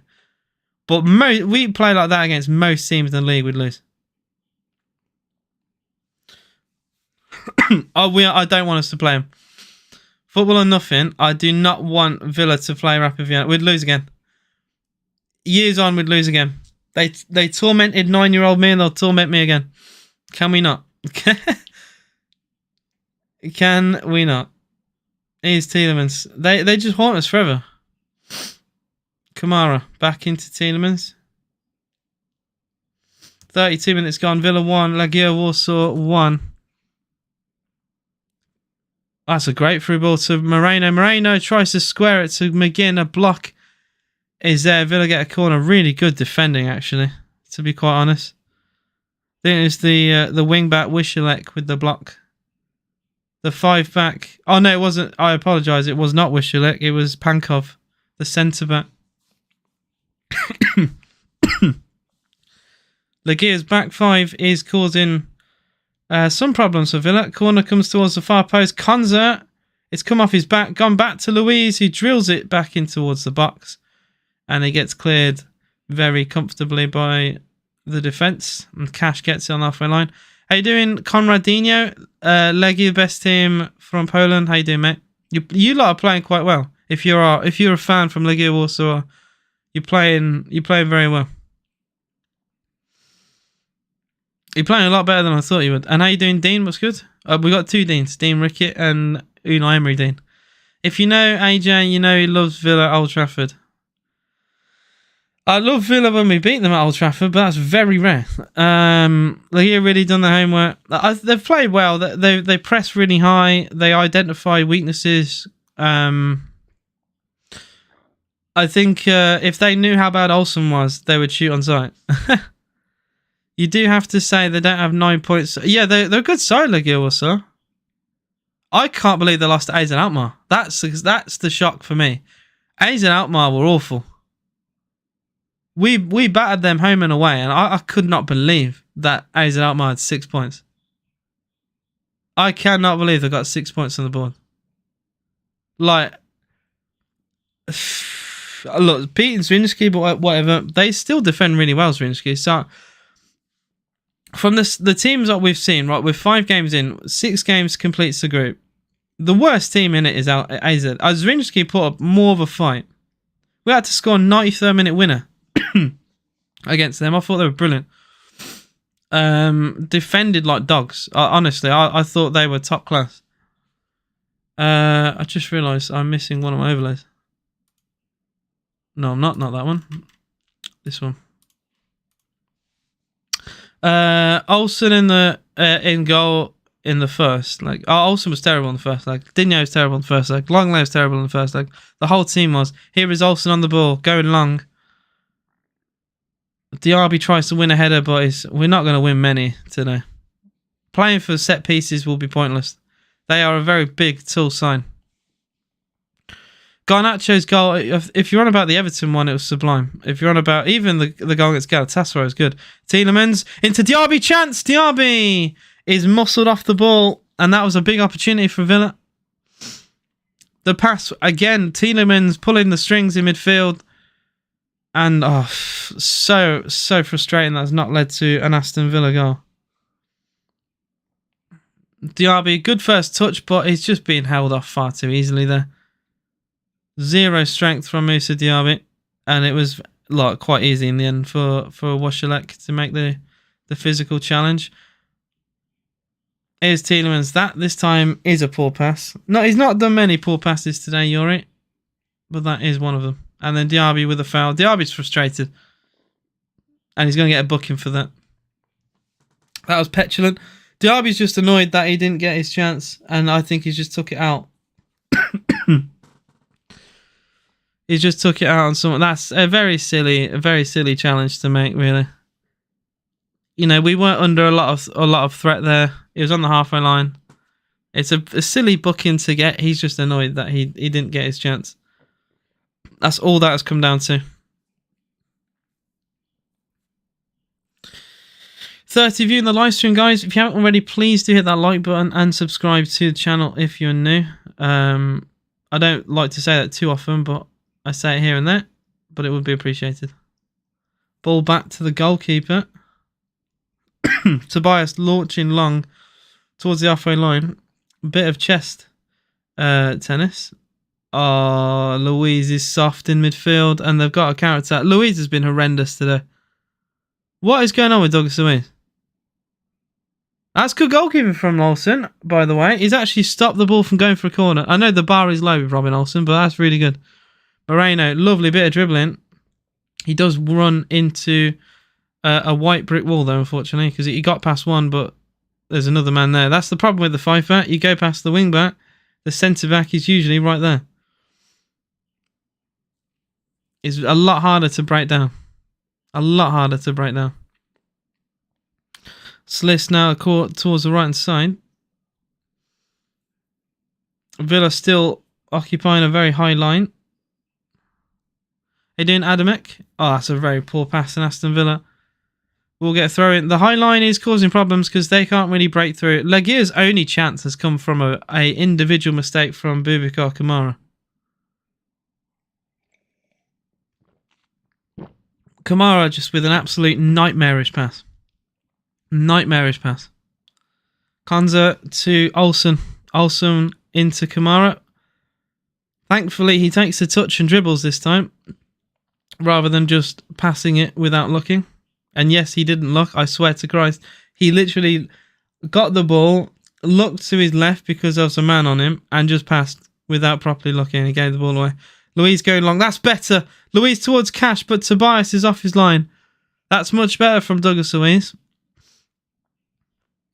S1: But we play like that against most teams in the league, we'd lose. I don't want us to play them. Football or nothing. I do not want Villa to play Rapid Vienna. We'd lose again. Years on, we'd lose again. They tormented 9-year-old me, and they'll torment me again. Can we not? Can we not? Here's Tielemans. They just haunt us forever. Kamara back into Tielemans. 32 minutes gone. Villa 1, Legia Warszawa 1. That's a great through ball to Moreno. Moreno tries to square it to McGinn. A block is there. Villa get a corner. Really good defending, actually, to be quite honest. I think it's the wing-back Wishalek with the block. The 5-back. Oh, no, it wasn't. I apologise. It was not Wishalek. It was Pankov, the centre-back. Legia's back 5 is causing some problems for Villa. Corner comes towards the far post. Konza, it's come off his back, gone back to Luiz, who drills it back in towards the box. And he gets cleared very comfortably by the defence. And Cash gets it on the halfway line. How you doing, Konradinho? Legia, best team from Poland. How you doing, mate? You lot are playing quite well. If you're a fan from Legia Warsaw, you're playing very well. You're playing a lot better than I thought you would. And how you doing, Dean? What's good? We got 2 Deans, Dean Rickett and Unai Emery Dean. If you know AJ, you know he loves Villa at Old Trafford. I love Villa when we beat them at Old Trafford, but that's very rare. They've really done their homework. They've played well. They press really high. They identify weaknesses. I think if they knew how bad Olsen was, they would shoot on sight. You do have to say they don't have 9 points. Yeah, they're a good side, Legia Warsaw. I can't believe they lost to AZ Alkmaar. That's the shock for me. AZ Alkmaar were awful. We battered them home and away, and I could not believe that AZ Alkmaar had 6 points. I cannot believe they got 6 points on the board. Like, look, beating Zrinski, but whatever, they still defend really well, Zrinski. So, from the teams that we've seen, right, with 5 games in, 6 games completes the group. The worst team in it is AZ. Zrinjski put up more of a fight. We had to score a 93rd minute winner against them. I thought they were brilliant. Defended like dogs. Honestly, I thought they were top class. I just realised I'm missing one of my overlays. No, I'm not. Not that one. This one. Olsen in goal in the first leg. Olsen was terrible in the first leg. Dinho was terrible in the first leg. Longley was terrible in the first leg. The whole team was. Here is Olsen on the ball, going long. Diaby tries to win a header, but we're not going to win many today. Playing for set pieces will be pointless. They are a very big tool sign. Garnacho's goal, if you're on about the Everton one, it was sublime. If you're on about even the goal against Galatasaray was good. Tielemans into Diaby, chance. Diaby is muscled off the ball, and that was a big opportunity for Villa. The pass, again, Tielemans pulling the strings in midfield. And so frustrating that's not led to an Aston Villa goal. Diaby, good first touch, but he's just being held off far too easily there. Zero strength from Moussa Diaby, and it was quite easy in the end for Watchalong to make the physical challenge. Here's Tielemans. That this time is a poor pass. No, he's not done many poor passes today, Yuri, but that is one of them. And then Diaby with a foul. Diaby's frustrated, and he's going to get a booking for that. That was petulant. Diaby's just annoyed that he didn't get his chance, and I think he just took it out. He just took it out on someone. That's a very silly challenge to make, really. You know, we weren't under a lot of threat there. He was on the halfway line. It's a silly booking to get. He's just annoyed that he didn't get his chance. That's all that has come down to. 30 of you in the live stream, guys. If you haven't already, please do hit that like button and subscribe to the channel if you're new. I don't like to say that too often, but I say it here and there. But it would be appreciated. Ball back to the goalkeeper. Tobias launching long towards the halfway line. Bit of chest tennis. Oh, Louise is soft in midfield, and they've got a counter attack. Louise has been horrendous today. What is going on with Douglas Louise? That's good goalkeeping from Olsen, by the way. He's actually stopped the ball from going for a corner. I know the bar is low with Robin Olsen, but that's really good. Moreno, lovely bit of dribbling. He does run into a white brick wall, though, unfortunately, because he got past one, but there's another man there. That's the problem with the 5-back. You go past the wing-back, the centre-back is usually right there. It's a lot harder to break down. A lot harder to break down. Sliss now towards the right-hand side. Villa still occupying a very high line. How you doing, Adamek? Oh, that's a very poor pass in Aston Villa. We'll get a throw in. The high line is causing problems because they can't really break through. Legia's only chance has come from a individual mistake from Boubacar Kamara. Kamara just with an absolute nightmarish pass. Nightmarish pass. Konza to Olsen. Olsen into Kamara. Thankfully, he takes a touch and dribbles this time, rather than just passing it without looking. And yes, he didn't look. I swear to Christ. He literally got the ball, looked to his left because there was a man on him, and just passed without properly looking. He gave the ball away. Louise going long. That's better. Louise towards Cash, but Tobias is off his line. That's much better from Douglas Louise.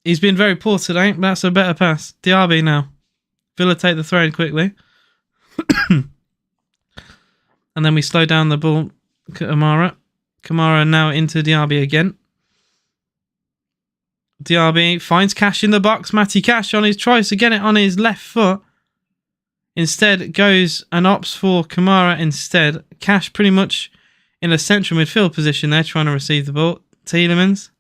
S1: He's been very poor today, but that's a better pass. Diaby now. Villa take the throw in quickly. And then we slow down the ball. Kamara. Kamara now into Diaby again. Diaby finds Cash in the box. Matty Cash tries to get it on his left foot. Instead goes and opts for Kamara instead. Cash pretty much in a central midfield position there, trying to receive the ball. Tielemans.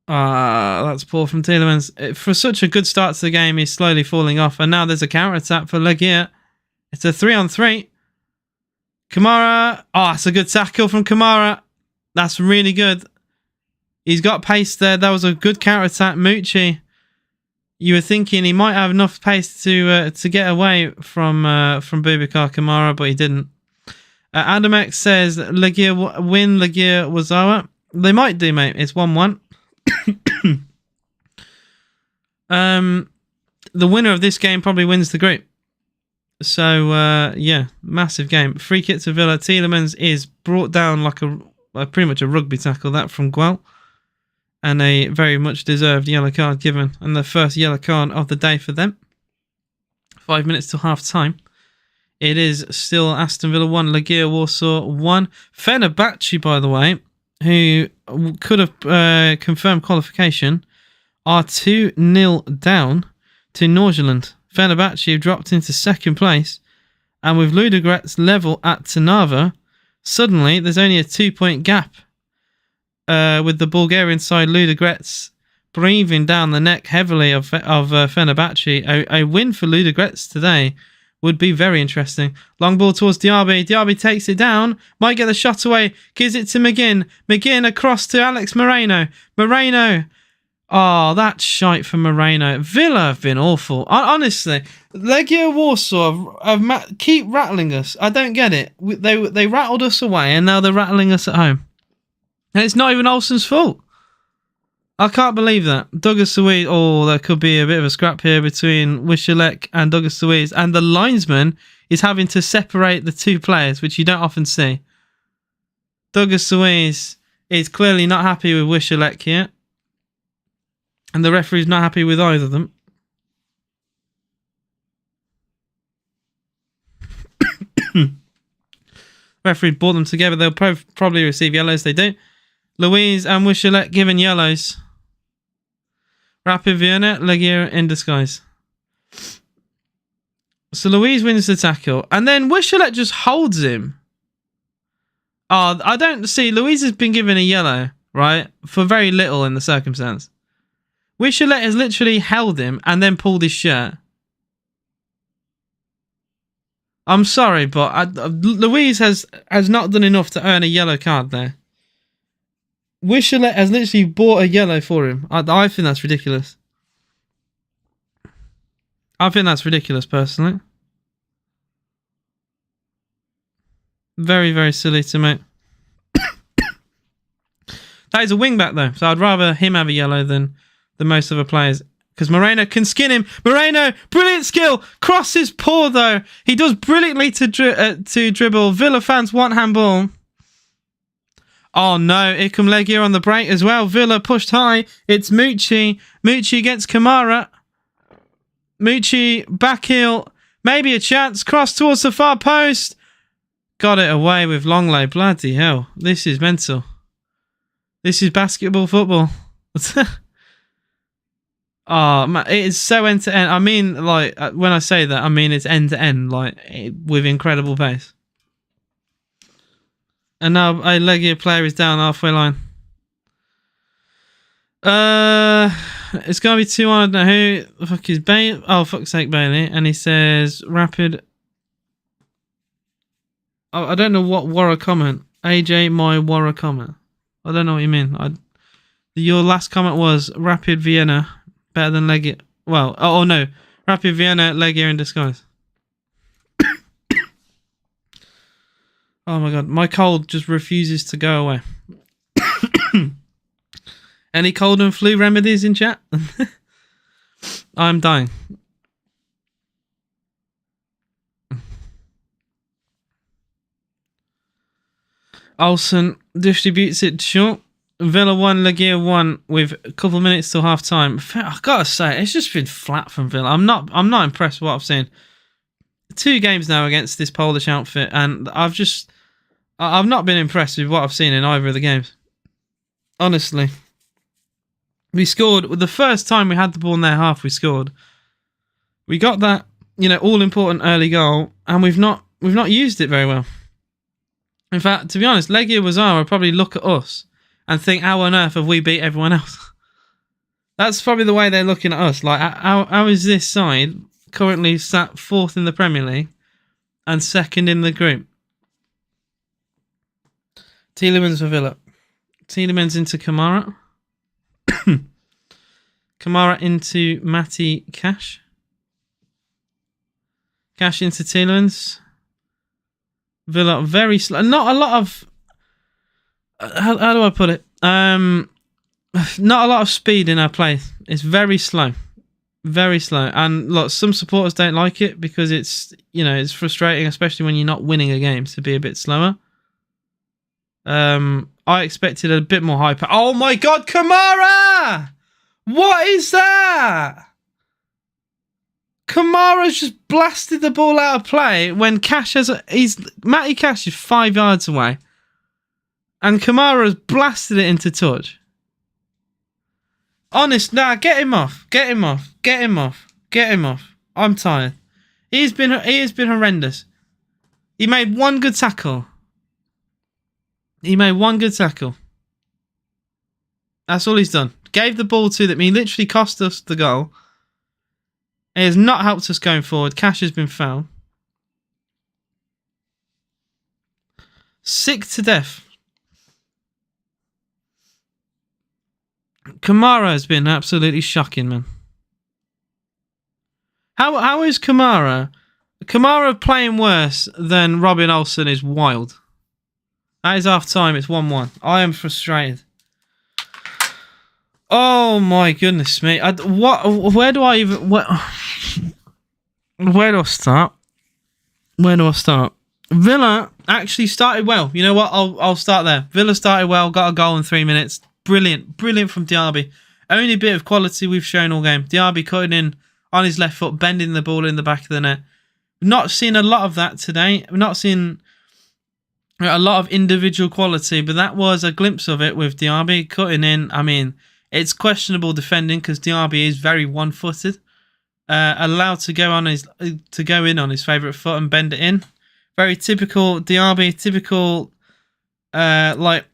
S1: That's poor from Tielemans. For such a good start to the game, he's slowly falling off. And now there's a counter-attack for Legia. It's a 3-on-3. Kamara. Oh, it's a good tackle from Kamara. That's really good. He's got pace there. That was a good counter-attack. Mucci You were thinking he might have enough pace to get away from Boubacar Kamara, but he didn't. Adam X says Legia win Legia Warszawa. They might do, mate. It's 1-1. The winner of this game probably wins the group. So, yeah, massive game. Free kick to Villa. Tielemans is brought down like pretty much a rugby tackle, that from Guel. And a very much deserved yellow card given. And the first yellow card of the day for them. 5 minutes till half time. It is still Aston Villa 1, Legia Warsaw 1. Fenerbahce, by the way, who could have confirmed qualification, are 2-0 down to Nordsjælland. Fenerbahce have dropped into second place, and with Ludogorets level at Trnava, suddenly there's only a 2-point gap with the Bulgarian side Ludogorets breathing down the neck heavily of Fenerbahce. A win for Ludogorets today would be very interesting. Long ball towards Diaby. Diaby takes it down. Might get the shot away. Gives it to McGinn. McGinn across to Alex Moreno. Moreno. Oh, that's shite for Moreno. Villa have been awful. Honestly, Legia Warsaw keep rattling us. I don't get it. They rattled us away and now they're rattling us at home. And it's not even Olsen's fault. I can't believe that. Douglas Suisse. Oh, there could be a bit of a scrap here between Wishalek and Douglas Suisse. And the linesman is having to separate the two players, which you don't often see. Douglas Suisse is clearly not happy with Wishalek here. And the referee's not happy with either of them. Referee brought them together. They'll probably receive yellows. They do. Louise and Wishalek given yellows. Rapid Vienna, Legia in disguise. So Louise wins the tackle. And then Wishalek just holds him. Oh, I don't see. Louise has been given a yellow, right? For very little in the circumstance. Wishalek has literally held him and then pulled his shirt. I'm sorry, but Louise has not done enough to earn a yellow card there. Wishalek has literally bought a yellow for him. I think that's ridiculous. I think that's ridiculous, personally. Very, very silly to me. That is a wing-back, though, so I'd rather him have a yellow than most other players. Because Moreno can skin him. Moreno, brilliant skill. Crosses poor, though. He does brilliantly to dribble. Villa fans want handball. Oh no, here come Legia on the break as well. Villa pushed high. It's Mucci. Mucci against Kamara. Mucci back heel. Maybe a chance. Cross towards the far post. Got it away with Longley. Bloody hell. This is mental. This is basketball football. Oh, man, it is so end to end. I mean, like, when I say that, I mean it's end to end, like, with incredible pace. And now a Legia player is down halfway line. It's gonna be 2-1. Now who the fuck is Bailey? Oh, fuck's sake, Bailey. And he says rapid. Oh, I don't know what Warra comment. AJ, my Warra comment. I don't know what you mean. Your last comment was rapid Vienna better than Legia. Well, oh no, rapid Vienna, Legia in disguise. Oh my god, my cold just refuses to go away. Any cold and flu remedies in chat? I'm dying. Olsen distributes it short. Villa 1, Legia 1 with a couple of minutes till half time. I gotta say, it's just been flat from Villa. I'm not impressed with what I've seen. 2 games now against this Polish outfit, and I've not been impressed with what I've seen in either of the games. Honestly. We scored the first time we had the ball in their half, we scored. We got that, all important early goal, and we've not used it very well. In fact, to be honest, Legia Warszawa probably look at us and think, how on earth have we beat everyone else? That's probably the way they're looking at us. Like, how is this side currently sat 4th in the Premier League and 2nd in the group? Tielemans for Villa. Tielemans into Kamara. Kamara into Matty Cash. Cash into Tielemans. Villa very slow. Not a lot of... How do I put it? Not a lot of speed in our play. It's very slow. Very slow. And look, some supporters don't like it because it's, you know, it's frustrating, especially when you're not winning a game, to be a bit slower. I expected a bit more hyper. Oh my God, Kamara! What is that? Kamara's just blasted the ball out of play when Cash has Matty Cash is 5 yards away. And Kamara's blasted it into touch. Honest, nah, get him off. Get him off. Get him off. Get him off. I'm tired. He has been horrendous. He made one good tackle. He made one good tackle. That's all he's done. Gave the ball to them. He literally cost us the goal. It has not helped us going forward. Cash has been fouled. Sick to death. Kamara has been absolutely shocking, man. How is Kamara? Kamara playing worse than Robin Olsen is wild. That is half time. It's 1-1. I am frustrated. Oh my goodness me! Where do I even? Where do I start? Where do I start? Villa actually started well. You know what? I'll start there. Villa started well. Got a goal in 3 minutes. Brilliant from Diaby. Only bit of quality we've shown all game. Diaby cutting in on his left foot, bending the ball in the back of the net. Not seen a lot of that today. I've not seen a lot of individual quality, but that was a glimpse of it with Diaby cutting in. I mean, it's questionable defending because Diaby is very one-footed. Allowed to go in on his favourite foot and bend it in. Very typical Diaby. Typical like.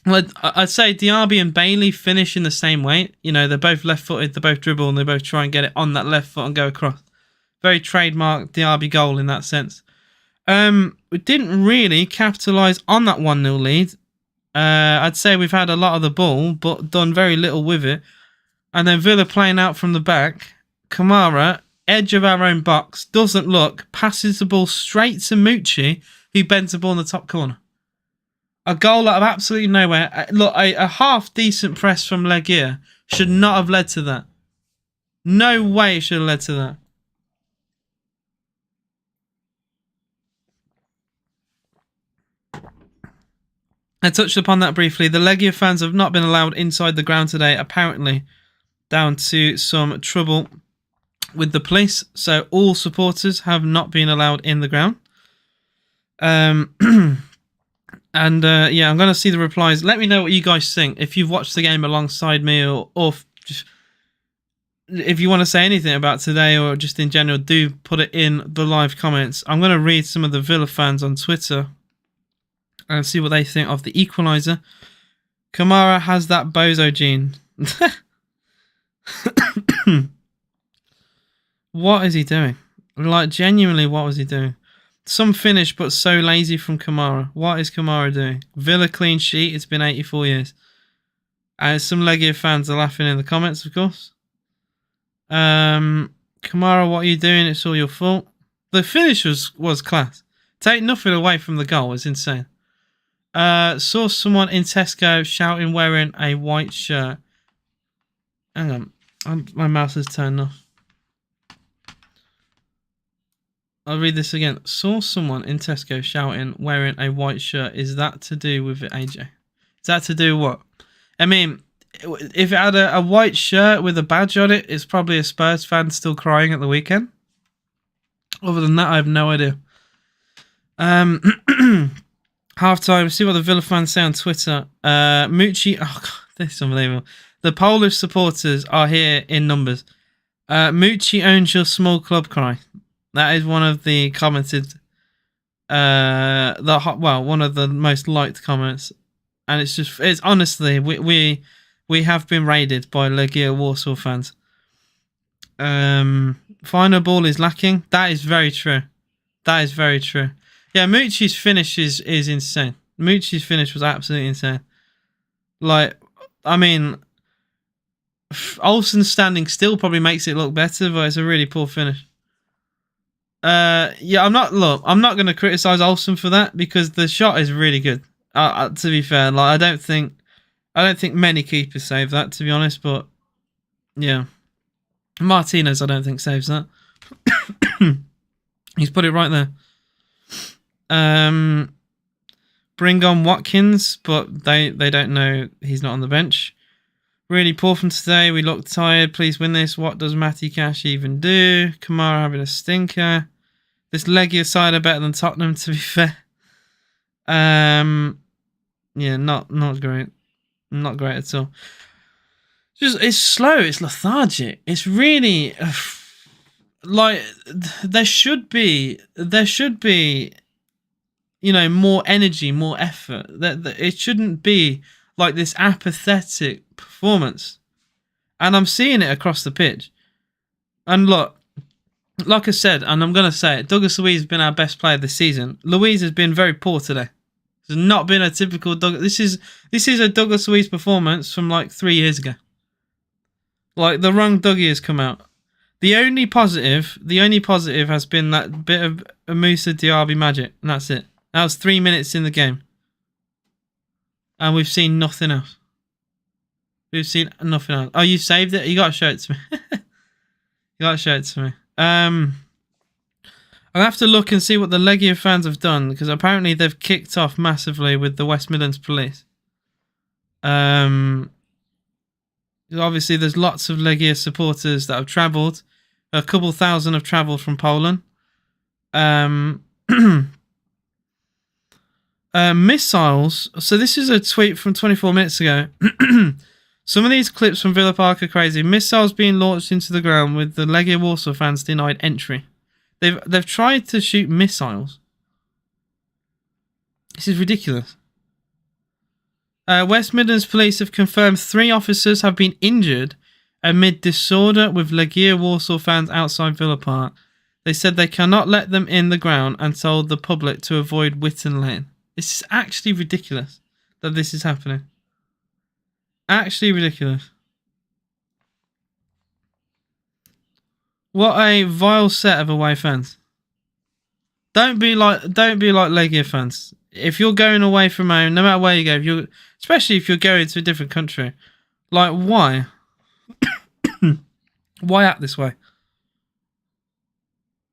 S1: I'd say Diaby and Bailey finish in the same way. You know, they're both left-footed, they both dribble, and they both try and get it on that left foot and go across. Very trademark Diaby goal in that sense. We didn't really capitalise on that 1-0 lead. I'd say we've had a lot of the ball, but done very little with it. And then Villa playing out from the back. Kamara, edge of our own box, doesn't look, passes the ball straight to Mucci, who bends the ball in the top corner. A goal out of absolutely nowhere. Look, a half-decent press from Legia should not have led to that. No way it should have led to that. I touched upon that briefly. The Legia fans have not been allowed inside the ground today, apparently, down to some trouble with the police. So all supporters have not been allowed in the ground. And yeah, I'm going to see the replies. Let me know what you guys think. If you've watched the game alongside me or just if you want to say anything about today or just in general, do put it in the live comments. I'm going to read some of the Villa fans on Twitter and see what they think of the equaliser. Kamara has that bozo gene. What is he doing? Like, genuinely, what was he doing? Some finish, but so lazy from Kamara. What is Kamara doing? Villa clean sheet. It's been 84 years. Some Legia fans are laughing in the comments, of course. Kamara, what are you doing? It's all your fault. The finish was class. Take nothing away from the goal. It's insane. Saw someone in Tesco shouting wearing a white shirt. Hang on. My mouse has turned off. I'll read this again. Saw someone in Tesco shouting wearing a white shirt. Is that to do with it, AJ? Is that to do what? I mean, if it had a white shirt with a badge on it, it's probably a Spurs fan still crying at the weekend. Other than that, I have no idea. Half-time. See what the Villa fans say on Twitter. Mucci. Oh, God, this is unbelievable. The Polish supporters are here in numbers. Mucci owns your small club cry. That is one of the commented, one of the most liked comments, and it's honestly we have been raided by Legia Warsaw fans. Final ball is lacking. That is very true. That is very true. Yeah, Mucci's finish is insane. Mucci's finish was absolutely insane. Like, I mean, Olsen's standing still probably makes it look better, but it's a really poor finish. Yeah, I'm not going to criticize Olsen for that because the shot is really good. To be fair, like I don't think many keepers save that, to be honest. But yeah, Martinez, I don't think saves that. He's put it right there. Bring on Watkins, but they don't know he's not on the bench. Really poor from today. We look tired. Please win this. What does Matty Cash even do? Kamara having a stinker. This Legia side are better than Tottenham, to be fair. Yeah, not great. Not great at all. Just it's slow. It's lethargic. It's really like there should be more energy, more effort. That it shouldn't be like this apathetic performance. And I'm seeing it across the pitch. And look, like I said, and I'm going to say it, Douglas Luiz has been our best player this season. Luiz has been very poor today. It's not been a typical Douglas. This is a Douglas Luiz performance from like 3 years ago. Like the wrong Dougie has come out. The only positive has been that bit of Moussa Diaby magic, and that's it. That was 3 minutes in the game. And we've seen nothing else. We've seen nothing else. Oh, you saved it? You got to show it to me. You got to show it to me. I'll have to look and see what the Legia fans have done, because apparently they've kicked off massively with the West Midlands police. Obviously, there's lots of Legia supporters that have travelled. A couple thousand have travelled from Poland. Missiles. So this is a tweet from 24 minutes ago. Some of these clips from Villa Park are crazy. Missiles being launched into the ground with the Legia Warsaw fans denied entry. They've tried to shoot missiles. This is ridiculous. West Midlands police have confirmed 3 officers have been injured amid disorder with Legia Warsaw fans outside Villa Park. They said they cannot let them in the ground and told the public to avoid Witten Lane. This is actually ridiculous that this is happening. Actually ridiculous. What a vile set of away fans. Don't be like Legia fans. If you're going away from home, no matter where you go, especially if you're going to a different country, like why? Why act this way?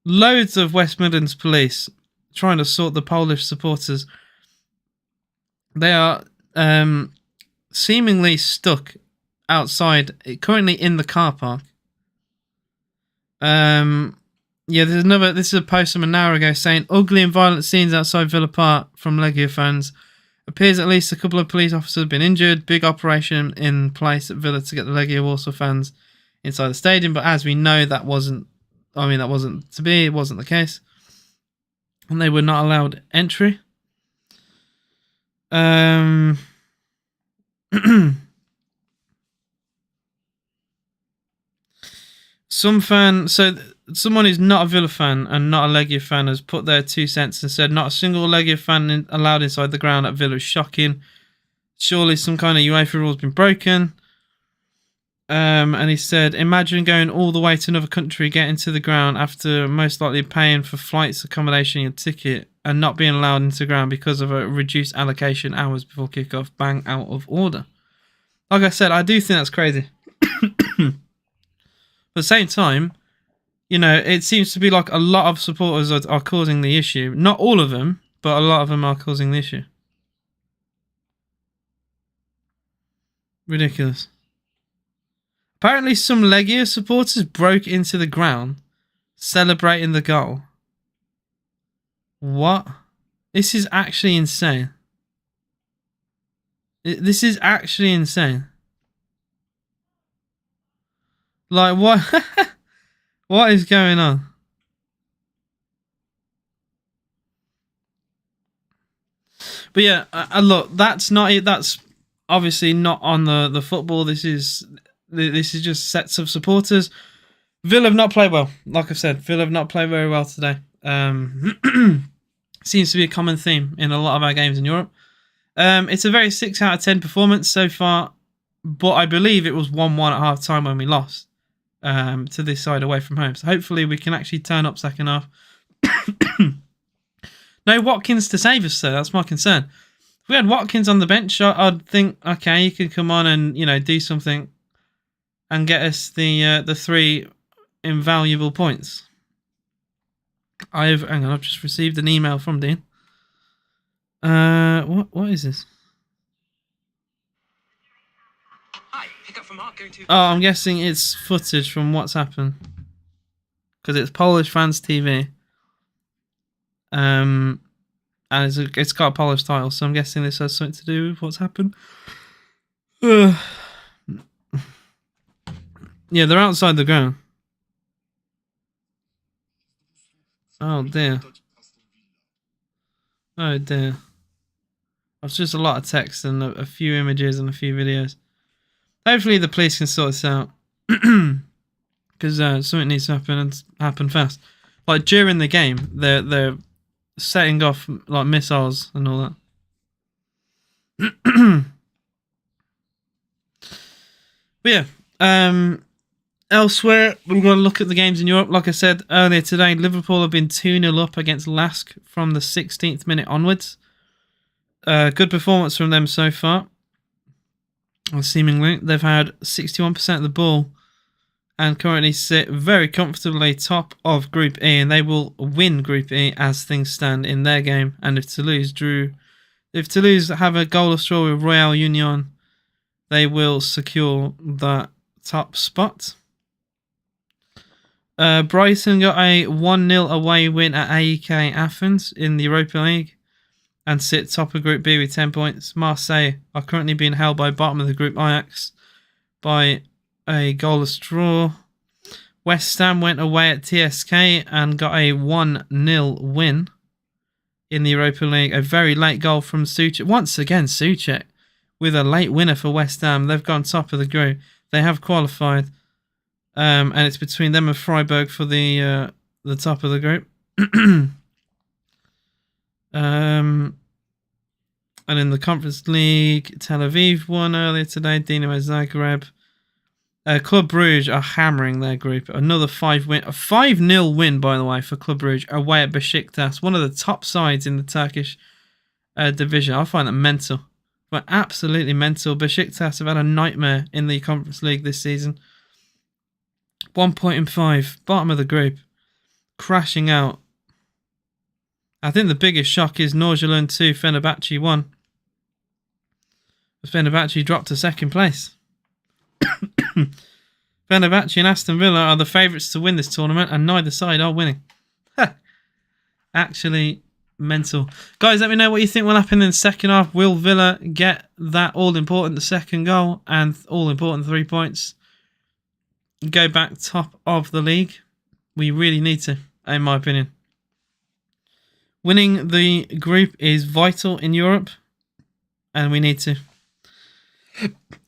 S1: Loads of West Midlands police trying to sort the Polish supporters. They are seemingly stuck outside, currently in the car park. Yeah, this is a post from an hour ago saying ugly and violent scenes outside Villa Park from Legia fans. Appears at least a couple of police officers have been injured. Big operation in place at Villa to get the Legia Warsaw fans inside the stadium. But as we know, that wasn't to be. It wasn't the case. And they were not allowed entry. Someone who's not a Villa fan and not a Legia fan has put their 2 cents and said not a single Legia fan allowed inside the ground at Villa is shocking. Surely some kind of UEFA rule has been broken. And he said, imagine going all the way to another country, getting to the ground after most likely paying for flights, accommodation, and ticket, and not being allowed into the ground because of a reduced allocation hours before kickoff. Bang, out of order. Like I said, I do think that's crazy. But at the same time, it seems to be like a lot of supporters are causing the issue. Not all of them, but a lot of them are causing the issue. Ridiculous. Apparently, some Legia supporters broke into the ground, celebrating the goal. What? This is actually insane. This is actually insane. Like, what? What is going on? But yeah, look, that's not it. That's obviously not on the football. This is just sets of supporters. Villa have not played well. Like I've said, Villa have not played very well today. Seems to be a common theme in a lot of our games in Europe. It's a very 6 out of 10 performance so far. but I believe it was 1-1 at half time when we lost to this side away from home. So hopefully we can actually turn up second half. No Watkins to save us, though. That's my concern. If we had Watkins on the bench, I'd think, okay, he could come on and, you know, do something and get us the 3 invaluable points. Hang on, I've just received an email from Dean. What is this? Hi, pick up from Mark, going to... Oh, I'm guessing it's footage from what's happened. Because it's Polish fans TV. And it's got a Polish title, so I'm guessing this has something to do with what's happened. Yeah, they're outside the ground. Oh dear. Oh dear. It's just a lot of text and a few images and a few videos. Hopefully the police can sort this out. Because something needs to happen and happen fast. Like during the game, they're setting off like missiles and all that. But yeah, elsewhere, we're going to look at the games in Europe. Like I said earlier today, Liverpool have been 2-0 up against Lask from the 16th minute onwards. Good performance from them so far. Seemingly, they've had 61% of the ball and currently sit very comfortably top of Group E, and they will win Group E as things stand in their game. And if Toulouse have a goalless draw with Royal Union, they will secure that top spot. Brighton got a 1-0 away win at AEK Athens in the Europa League and sit top of Group B with 10 points. Marseille are currently being held by bottom of the group Ajax by a goalless draw. West Ham went away at TSK and got a 1-0 win in the Europa League. A very late goal from Souček. Once again, Souček with a late winner for West Ham. They've gone top of the group. They have qualified. And it's between them and Freiburg for the top of the group. And in the Conference League, Tel Aviv won earlier today. Dinamo Zagreb. Club Brugge are hammering their group. Another 5-0 win, by the way, for Club Brugge away at Besiktas, one of the top sides in the Turkish division. I find that mental. But absolutely mental. Besiktas have had a nightmare in the Conference League this season. 1 point in 5. Bottom of the group. Crashing out. I think the biggest shock is Nordsjælland 2, Fenerbahce 1. Fenerbahce dropped to second place. Fenerbahce and Aston Villa are the favourites to win this tournament, and neither side are winning. Actually mental. Guys, let me know what you think will happen in the second half. Will Villa get that all-important, the second goal, and all-important 3 points? Go back top of the league? We really need to, in my opinion. Winning the group is vital in Europe, and we need to.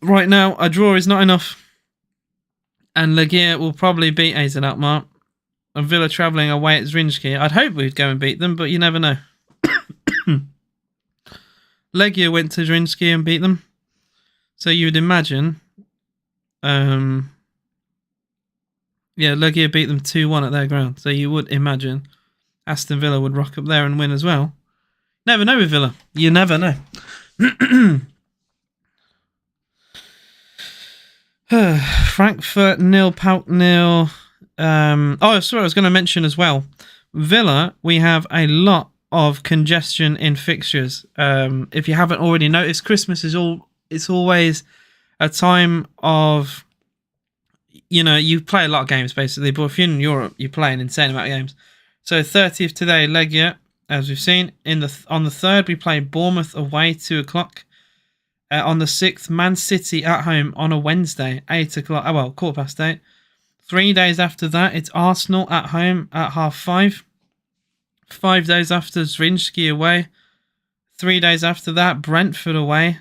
S1: Right now, a draw is not enough, and Legia will probably beat AZ Alkmaar. And Villa travelling away at Zrinjski. I'd hope we'd go and beat them, but you never know. Legia went to Zrinjski and beat them, so you would imagine. Legia beat them 2-1 at their ground, so you would imagine Aston Villa would rock up there and win as well. Never know with Villa. You never know. Frankfurt 0, Pauk 0. Sorry, I was going to mention as well. Villa, we have a lot of congestion in fixtures. If you haven't already noticed, Christmas it's always a time of, you play a lot of games basically, but if you're in Europe, you play an insane amount of games. So 30th today, Legia, as we've seen. On the 3rd, we play Bournemouth away, 2 o'clock. On the 6th, Man City at home on a Wednesday, 8 o'clock. 8:15. 3 days after that, it's Arsenal at home at 5:30. 5 days after, Zrinjski away. 3 days after that, Brentford away.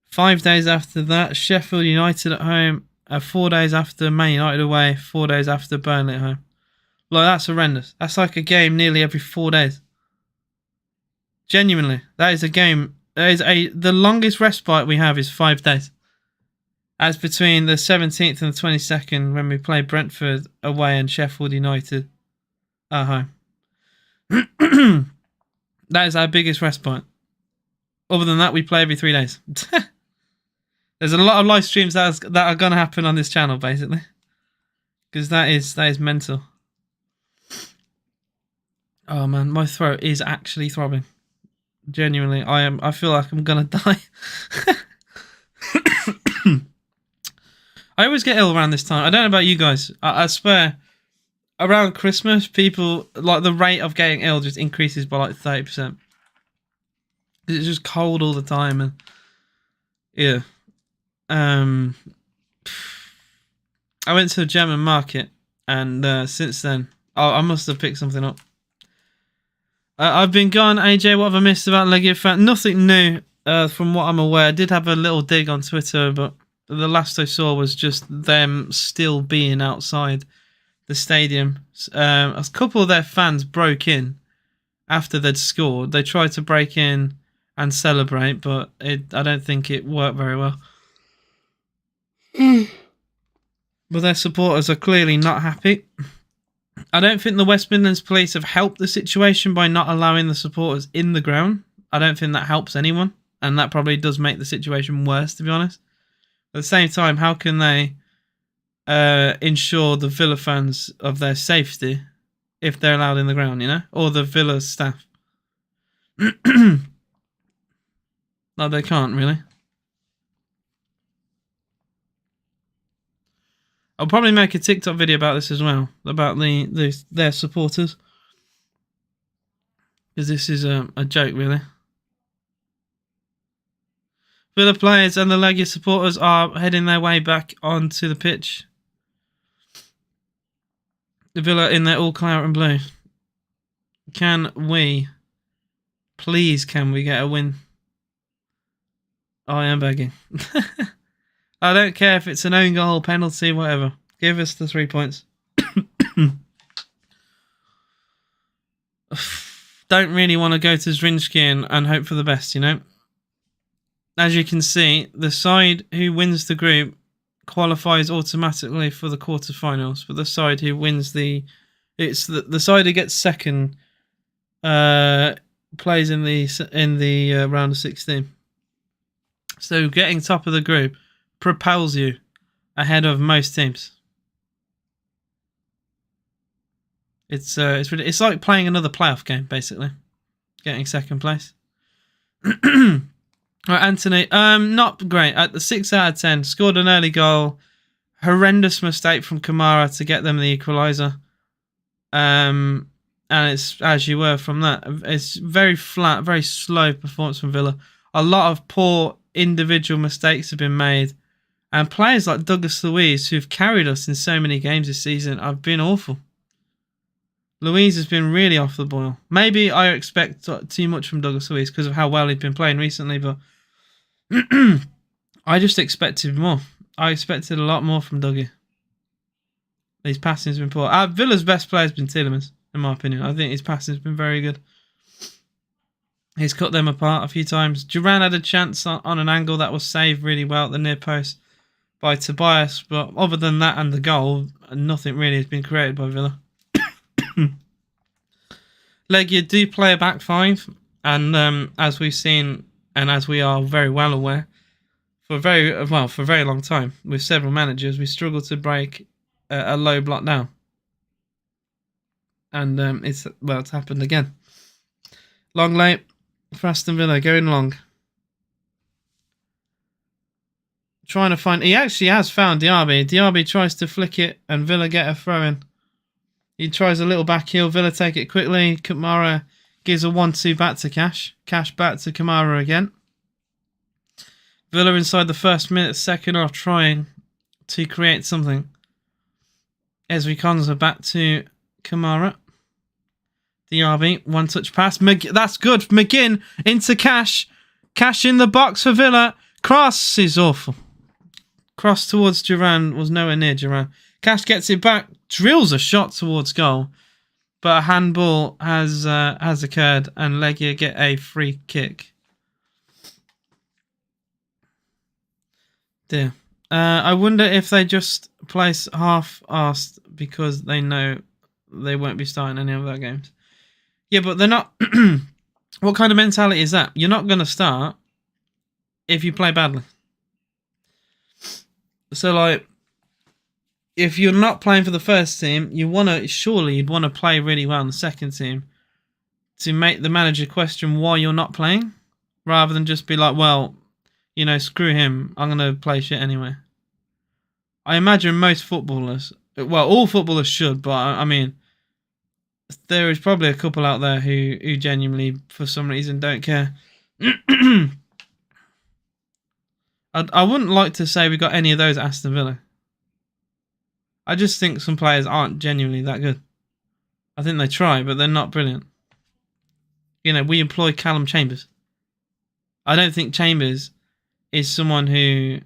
S1: 5 days after that, Sheffield United at home. 4 days after, Man United away. 4 days after, Burnley at home. Like, that's horrendous. That's like a game nearly every 4 days. Genuinely, that is a game. The longest respite we have is 5 days. as between the 17th and the 22nd when we play Brentford away and Sheffield United at home. That is our biggest respite. Other than that, we play every 3 days. There's a lot of live streams that are going to happen on this channel, basically. Because that is mental. Oh man, my throat is actually throbbing. Genuinely, I feel like I'm gonna die. I always get ill around this time. I don't know about you guys. I swear, around Christmas, people like the rate of getting ill just increases by like 30%. It's just cold all the time, and yeah. I went to a German market, and since then, I must have picked something up. I've been gone, AJ. What have I missed about Legia fan? Nothing new, from what I'm aware. I did have a little dig on Twitter, but the last I saw was just them still being outside the stadium. A couple of their fans broke in after they'd scored. They tried to break in and celebrate, but I don't think it worked very well. But their supporters are clearly not happy. I don't think the West Midlands police have helped the situation by not allowing the supporters in the ground. I don't think that helps anyone, and that probably does make the situation worse, to be honest. At the same time, how can they ensure the Villa fans of their safety if they're allowed in the ground, you know? Or the Villa staff? No, they can't, really. I'll probably make a TikTok video about this as well, about their supporters. Because this is a joke, really. Villa players and the Legia supporters are heading their way back onto the pitch. The Villa in their all claret and blue. Please can we get a win? I am begging. I don't care if it's an own goal, penalty, whatever. Give us the 3 points. Don't really want to go to Zrinjski and hope for the best, you know? As you can see, the side who wins the group qualifies automatically for the quarterfinals. But the side who wins the side who gets second plays in the round of 16. So getting top of the group propels you ahead of most teams. It's like playing another playoff game, basically. Getting second place. Right, Anthony. Not great. At the 6 out of 10, scored an early goal. Horrendous mistake from Kamara to get them the equaliser. And it's as you were from that. It's very flat, very slow performance from Villa. A lot of poor individual mistakes have been made. And players like Douglas Luiz, who've carried us in so many games this season, have been awful. Luiz has been really off the boil. Maybe I expect too much from Douglas Luiz because of how well he'd been playing recently, but I just expected more. I expected a lot more from Dougie. His passing's been poor. Villa's best player has been Tielemans, in my opinion. I think his passing's been very good. He's cut them apart a few times. Duran had a chance on an angle that was saved really well at the near post by Tobias, but other than that and the goal, nothing really has been created by Villa. Legia do play a back five, and as we've seen and as we are very well aware, for a very long time with several managers, we struggle to break a low block down, and it's happened again. Long late for Aston Villa, going long. Trying to find, he actually has found Diaby. Diaby tries to flick it, and Villa get a throw in. He tries a little back heel. Villa take it quickly. Kamara gives a 1-2 back to Cash. Cash back to Kamara again. Villa inside the first minute, second half, trying to create something. Ezri Konsa back to Kamara. Diaby, one touch pass. That's good. McGinn into Cash. Cash in the box for Villa. Cross is awful. Cross towards Duran was nowhere near Duran. Cash gets it back, drills a shot towards goal, but a handball has occurred, and Legia get a free kick. Dear. I wonder if they just place half-assed because they know they won't be starting any of their games. Yeah, but they're not. What kind of mentality is that? You're not going to start if you play badly. So, like, if you're not playing for the first team, you'd want to play really well in the second team to make the manager question why you're not playing, rather than just be like, well, you know, screw him, I'm going to play shit anyway. I imagine most footballers, well, all footballers should, but I mean, there is probably a couple out there who genuinely, for some reason, don't care. I wouldn't like to say we got any of those at Aston Villa. I just think some players aren't genuinely that good. I think they try, but they're not brilliant. You know, we employ Callum Chambers. I don't think Chambers is someone who,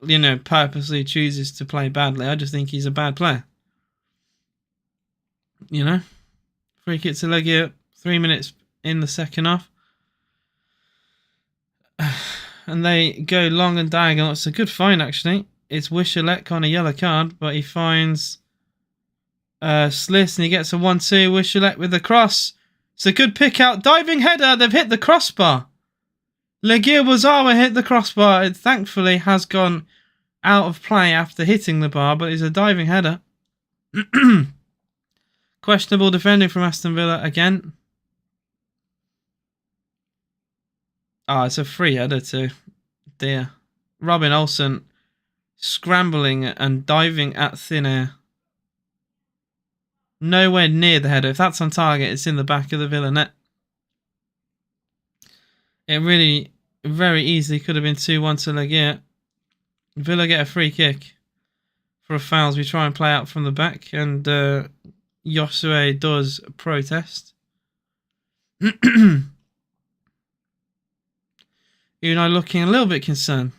S1: you know, purposely chooses to play badly. I just think he's a bad player. You know? Free kick to Legia, 3 minutes in the second half. And they go long and diagonal. It's a good find, actually. It's Watchalong on a yellow card, but he finds Sliss and he gets a 1-2. Watchalong with the cross. It's a good pick out. Diving header. They've hit the crossbar. Legia Warszawa hit the crossbar. It thankfully has gone out of play after hitting the bar, but it's a diving header. Questionable defending from Aston Villa again. It's a free header too. Dear. Robin Olsen scrambling and diving at thin air. Nowhere near the header. If that's on target, it's in the back of the Villa net. It really very easily could have been 2-1 to Legia. Villa get a free kick for a foul as we try and play out from the back, and Josue does protest. Unai looking a little bit concerned,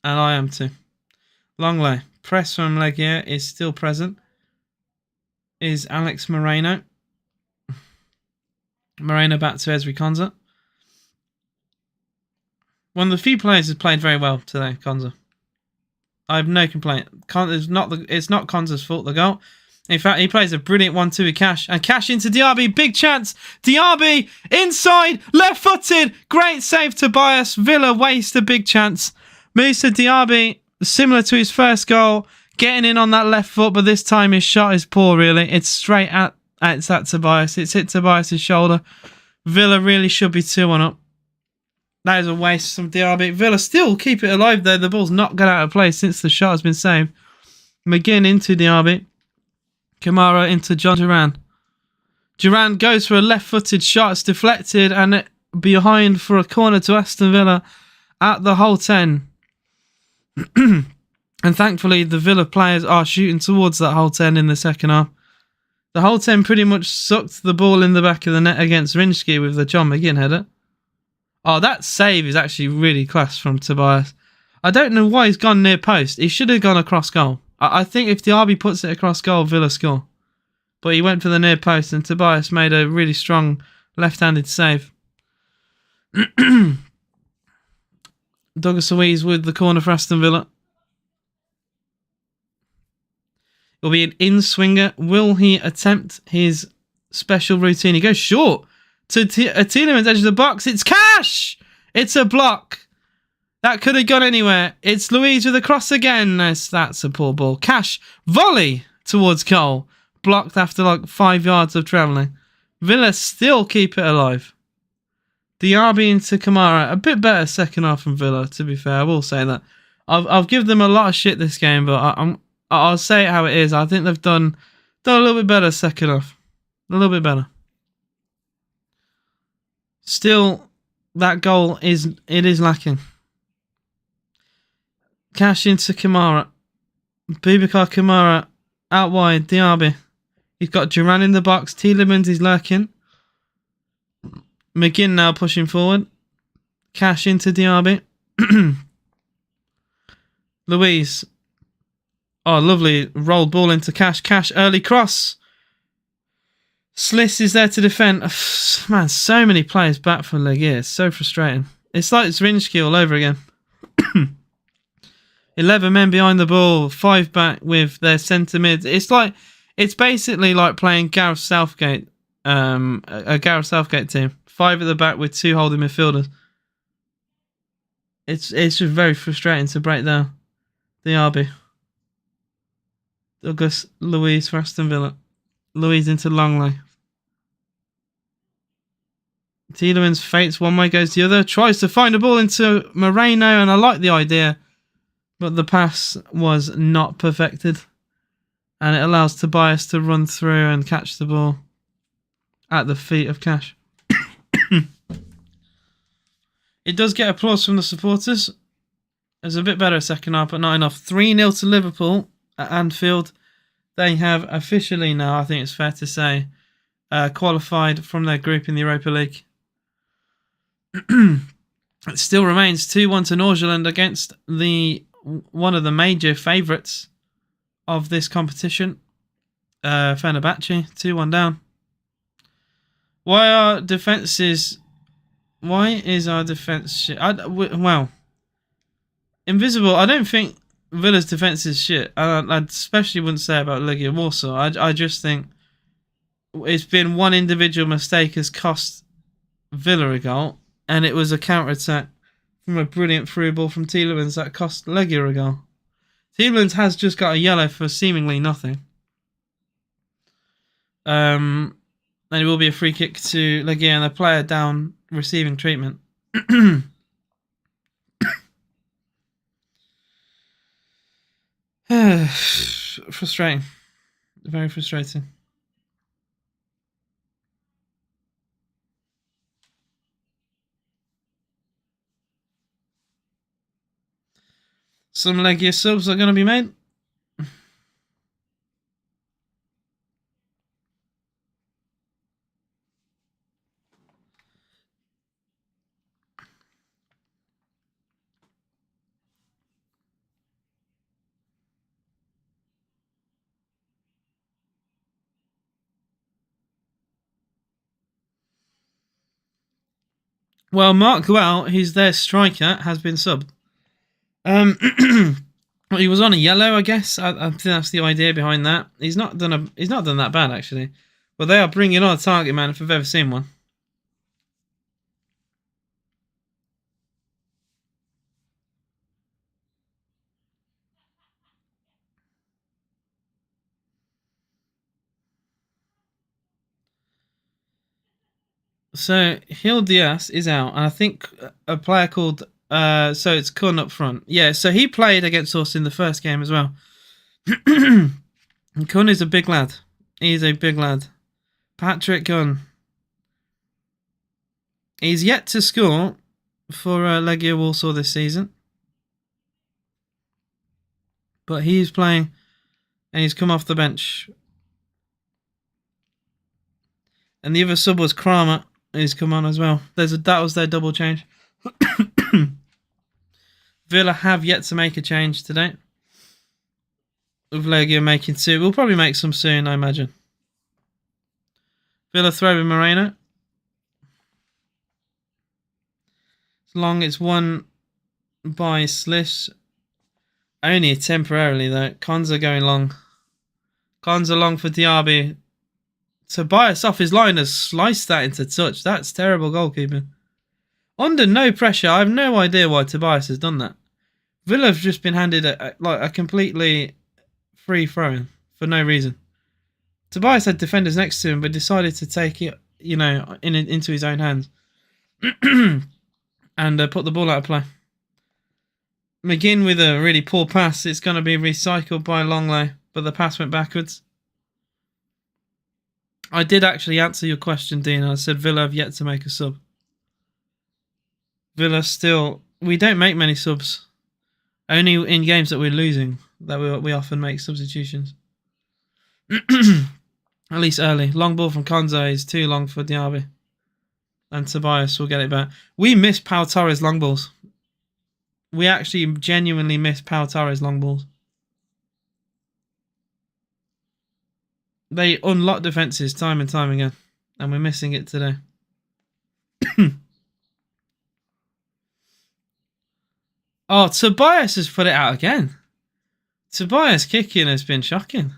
S1: and I am too. Longley. Press from Legia is still present. Is Alex Moreno. Moreno back to Ezri Konsa. One of the few players who's played very well today, Konsa. I have no complaint. It's not Konsa's fault, the goal. In fact, he plays a brilliant 1-2 with Cash. And Cash into Diaby. Big chance. Diaby inside. Left-footed. Great save Tobias. Villa waste a big chance. Moussa Diaby, similar to his first goal, getting in on that left foot, but this time his shot is poor, really. It's straight at Tobias. It's hit Tobias' shoulder. Villa really should be 2-1 up. That is a waste from Diaby. Villa still keep it alive, though. The ball's not got out of play since the shot has been saved. McGinn into Diaby. Kamara into John Duran. Duran goes for a left-footed shot. It's deflected and behind for a corner to Aston Villa at the whole 10. And thankfully, the Villa players are shooting towards that whole 10 in the second half. The whole 10 pretty much sucked the ball in the back of the net against Rinsky with the John McGinn header. Oh, that save is actually really class from Tobias. I don't know why he's gone near post. He should have gone across goal. I think if Diaby puts it across goal, Villa score. But he went for the near post and Tobias made a really strong left-handed save. Douglas Luiz with the corner for Aston Villa. It'll be an in-swinger. Will he attempt his special routine? He goes short to Tielemans, edge of the box. It's Cash! It's a block. That could have gone anywhere. It's Luiz with a cross again. That's a poor ball. Cash, volley towards goal. Blocked after like 5 yards of travelling. Villa still keep it alive. Diaby into Kamara. A bit better second half from Villa, to be fair. I will say that. I've given them a lot of shit this game, but I'll say it how it is. I think they've done a little bit better second half. A little bit better. Still, that goal is lacking. Cash into Kamara. Boubacar Kamara out wide. Diaby. He's got Duran in the box. Tielemans is lurking. McGinn now pushing forward. Cash into Diaby. Luiz. Oh, lovely rolled ball into Cash. Cash, early cross. Sliss is there to defend. Man, so many players back for Legia. It's so frustrating. It's like Zrinski all over again. 11 men behind the ball, 5 back with their centre mid. It's basically like playing Gareth Southgate, a Gareth Southgate team. 5 at the back with 2 holding midfielders. It's just very frustrating to break down. Diaby. Douglas Luiz for Aston Villa. Luiz into Longley. Tielemans faints one way, goes the other. Tries to find a ball into Moreno, and I like the idea, but the pass was not perfected. And it allows Tobias to run through and catch the ball at the feet of Cash. It does get applause from the supporters. It was a bit better second half, but not enough. 3-0 to Liverpool at Anfield. They have officially now, I think it's fair to say, qualified from their group in the Europa League. It still remains 2-1 to Nordsjælland against one of the major favourites of this competition, Fenerbahce. 2-1 down. Why is our defence shit? Well, Invisible, I don't think Villa's defence is shit. I especially wouldn't say about Legia Warsaw. I just think it's been one individual mistake has cost Villa a goal, and it was a counter-attack from a brilliant through ball from Tielemans that cost Legia a goal. Tielemans has just got a yellow for seemingly nothing. And it will be a free kick to Legia and the player down receiving treatment. Frustrating. Very frustrating. Some Legia subs are going to be made. Well, Mark Gual, who's their striker, has been subbed. He was on a yellow, I guess. I think that's the idea behind that. He's not done that bad actually, but they are bringing on a target man if I've ever seen one. So Gil Diaz is out, and I think a player called so it's Kun up front. Yeah, so he played against us in the first game as well. Kun is a big lad. He's a big lad. Patrick Gunn. He's yet to score for Legia Warsaw this season, but he's playing, and he's come off the bench. And the other sub was Kramer. He's come on as well. That was their double change. Villa have yet to make a change today. With Legia making 2. We'll probably make some soon, I imagine. Villa throw in Moreno. As long as it's won by Sliss. Only temporarily though. Konza going long. Konza long for Diaby. Tobias off his line has sliced that into touch. That's terrible goalkeeping. Under no pressure. I have no idea why Tobias has done that. Villa have just been handed a completely free throw-in for no reason. Tobias had defenders next to him, but decided to take it, into his own hands and put the ball out of play. McGinn with a really poor pass. It's going to be recycled by Longley, but the pass went backwards. I did actually answer your question, Dean. I said Villa have yet to make a sub. Villa still... We don't make many subs. Only in games that we're losing that we often make substitutions. At least early. Long ball from Konza is too long for Diaby. And Tobias will get it back. We miss Pau Torres long balls. We actually genuinely miss Pau Torres long balls. They unlock defences time and time again. And we're missing it today. Oh, Tobias has put it out again. Tobias kicking has been shocking.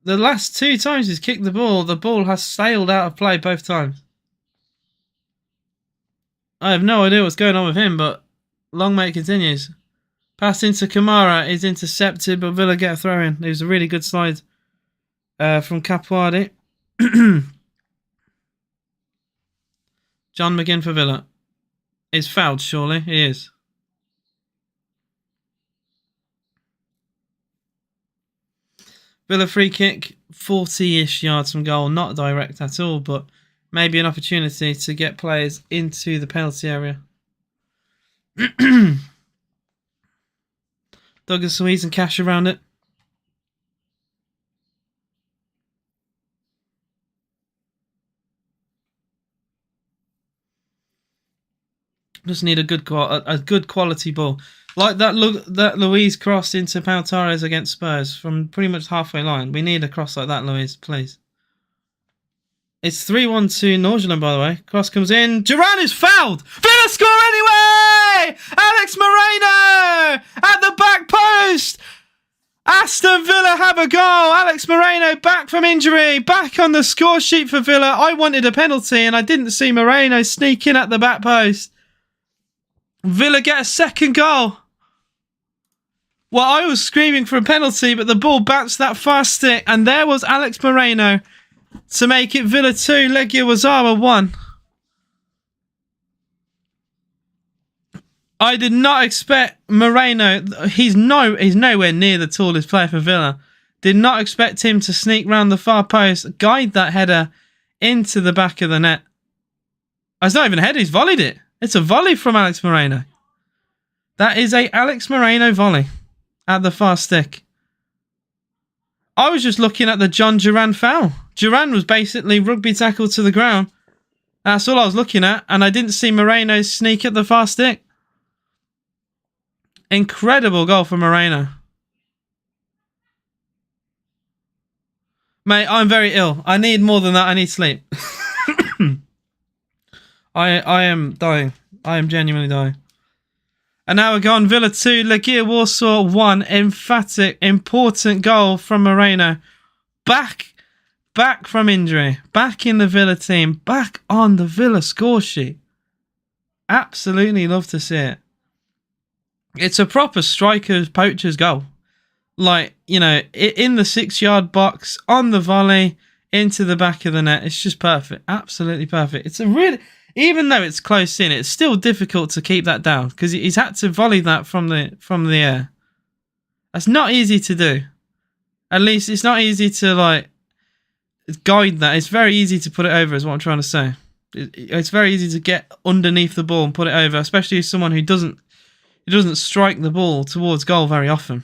S1: The last 2 times he's kicked the ball has sailed out of play both times. I have no idea what's going on with him, but Longmate continues. Pass into Kamara is intercepted, but Villa get a throw in. It was a really good slide from Capuardi. John McGinn for Villa. Is fouled, surely? He is. Villa free kick, 40-ish yards from goal. Not direct at all, but maybe an opportunity to get players into the penalty area. Douglas Luiz and Cash around it. Just need a good quality ball. Like that Luiz cross into Pau Torres against Spurs from pretty much halfway line. We need a cross like that, Luiz, please. It's 3-1 to Norgeland, by the way. Cross comes in. Duran is fouled. Villa score anyway! Alex Moreno at the back post. Aston Villa have a goal. Alex Moreno back from injury. Back on the score sheet for Villa. I wanted a penalty and I didn't see Moreno sneak in at the back post. Villa get a second goal. Well, I was screaming for a penalty, but the ball bounced that far stick, and there was Alex Moreno to make it Villa 2, Legia Warszawa 1. I did not expect Moreno. He's nowhere near the tallest player for Villa. Did not expect him to sneak round the far post, guide that header into the back of the net. It's not even a header, he's volleyed it. It's a volley from Alex Moreno. That is a Alex Moreno volley at the far stick. I was just looking at the John Duran foul. Duran was basically rugby tackled to the ground. That's all I was looking at, and I didn't see Moreno sneak at the far stick. Incredible goal for Moreno. Mate, I'm very ill. I need more than that. I need sleep. I am dying. I am genuinely dying. And now we're gone. Villa 2, Legia Warsaw 1. Emphatic, important goal from Moreno. Back from injury. Back in the Villa team. Back on the Villa score sheet. Absolutely love to see it. It's a proper striker's poacher's goal. Like, you know, in the 6-yard box, on the volley, into the back of the net. It's just perfect. Absolutely perfect. It's a really... Even though it's close in, it's still difficult to keep that down because he's had to volley that from the air. That's not easy to do. At least it's not easy to like guide that. It's very easy to put it over, is what I'm trying to say. It's very easy to get underneath the ball and put it over, especially as someone who doesn't strike the ball towards goal very often.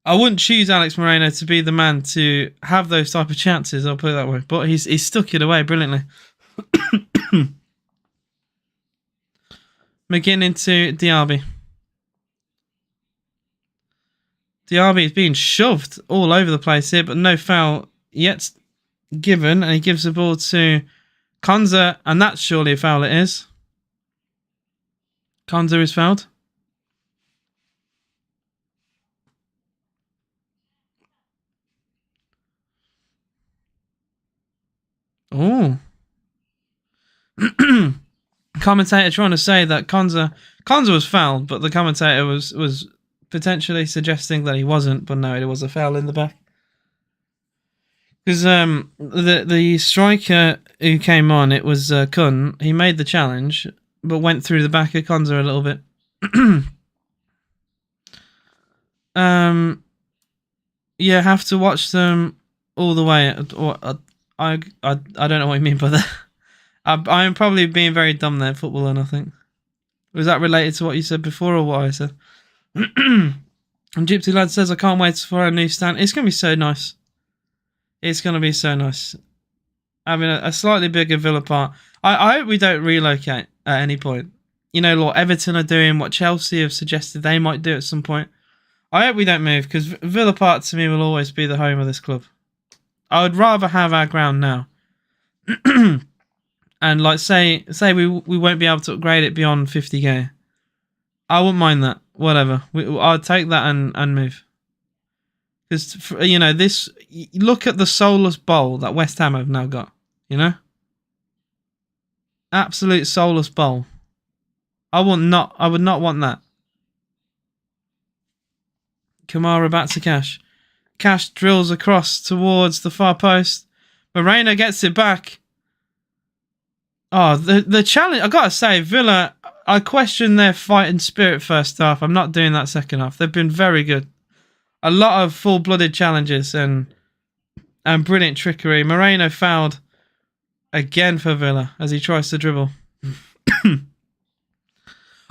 S1: I wouldn't choose Alex Moreno to be the man to have those type of chances. I'll put it that way, but he's stuck it away brilliantly. McGinn into Diaby. Diaby is being shoved all over the place here, but no foul yet given, and he gives the ball to Konza, and that's surely a foul. It is. Konza is fouled. Oh. Commentator trying to say that Konza was fouled, but the commentator was potentially suggesting that he wasn't, but no, it was a foul in the back. Because the striker who came on, it was Kun. He made the challenge, but went through the back of Konza a little bit. Yeah, have to watch them all the way. I don't know what you mean by that. I'm probably being very dumb there, footballer, I think. Was that related to what you said before or what I said? And Gypsy Lad says, I can't wait for a new stand. It's going to be so nice. It's going to be so nice. Having a slightly bigger Villa part. I hope we don't relocate at any point. You know, what Everton are doing, what Chelsea have suggested they might do at some point. I hope we don't move, because Villa Park to me will always be the home of this club. I would rather have our ground now. and like say we won't be able to upgrade it beyond 50k. I wouldn't mind that. Whatever. I'll take that and move. Because you know this. Look at the soulless bowl that West Ham have now got. You know, absolute soulless bowl. I would not want that. Kamara back to Cash. Cash drills across towards the far post. Moreno gets it back. Oh, the challenge. I gotta say, Villa. I question their fighting spirit first half. I'm not doing that second half. They've been very good. A lot of full-blooded challenges and brilliant trickery. Moreno fouled again for Villa as he tries to dribble.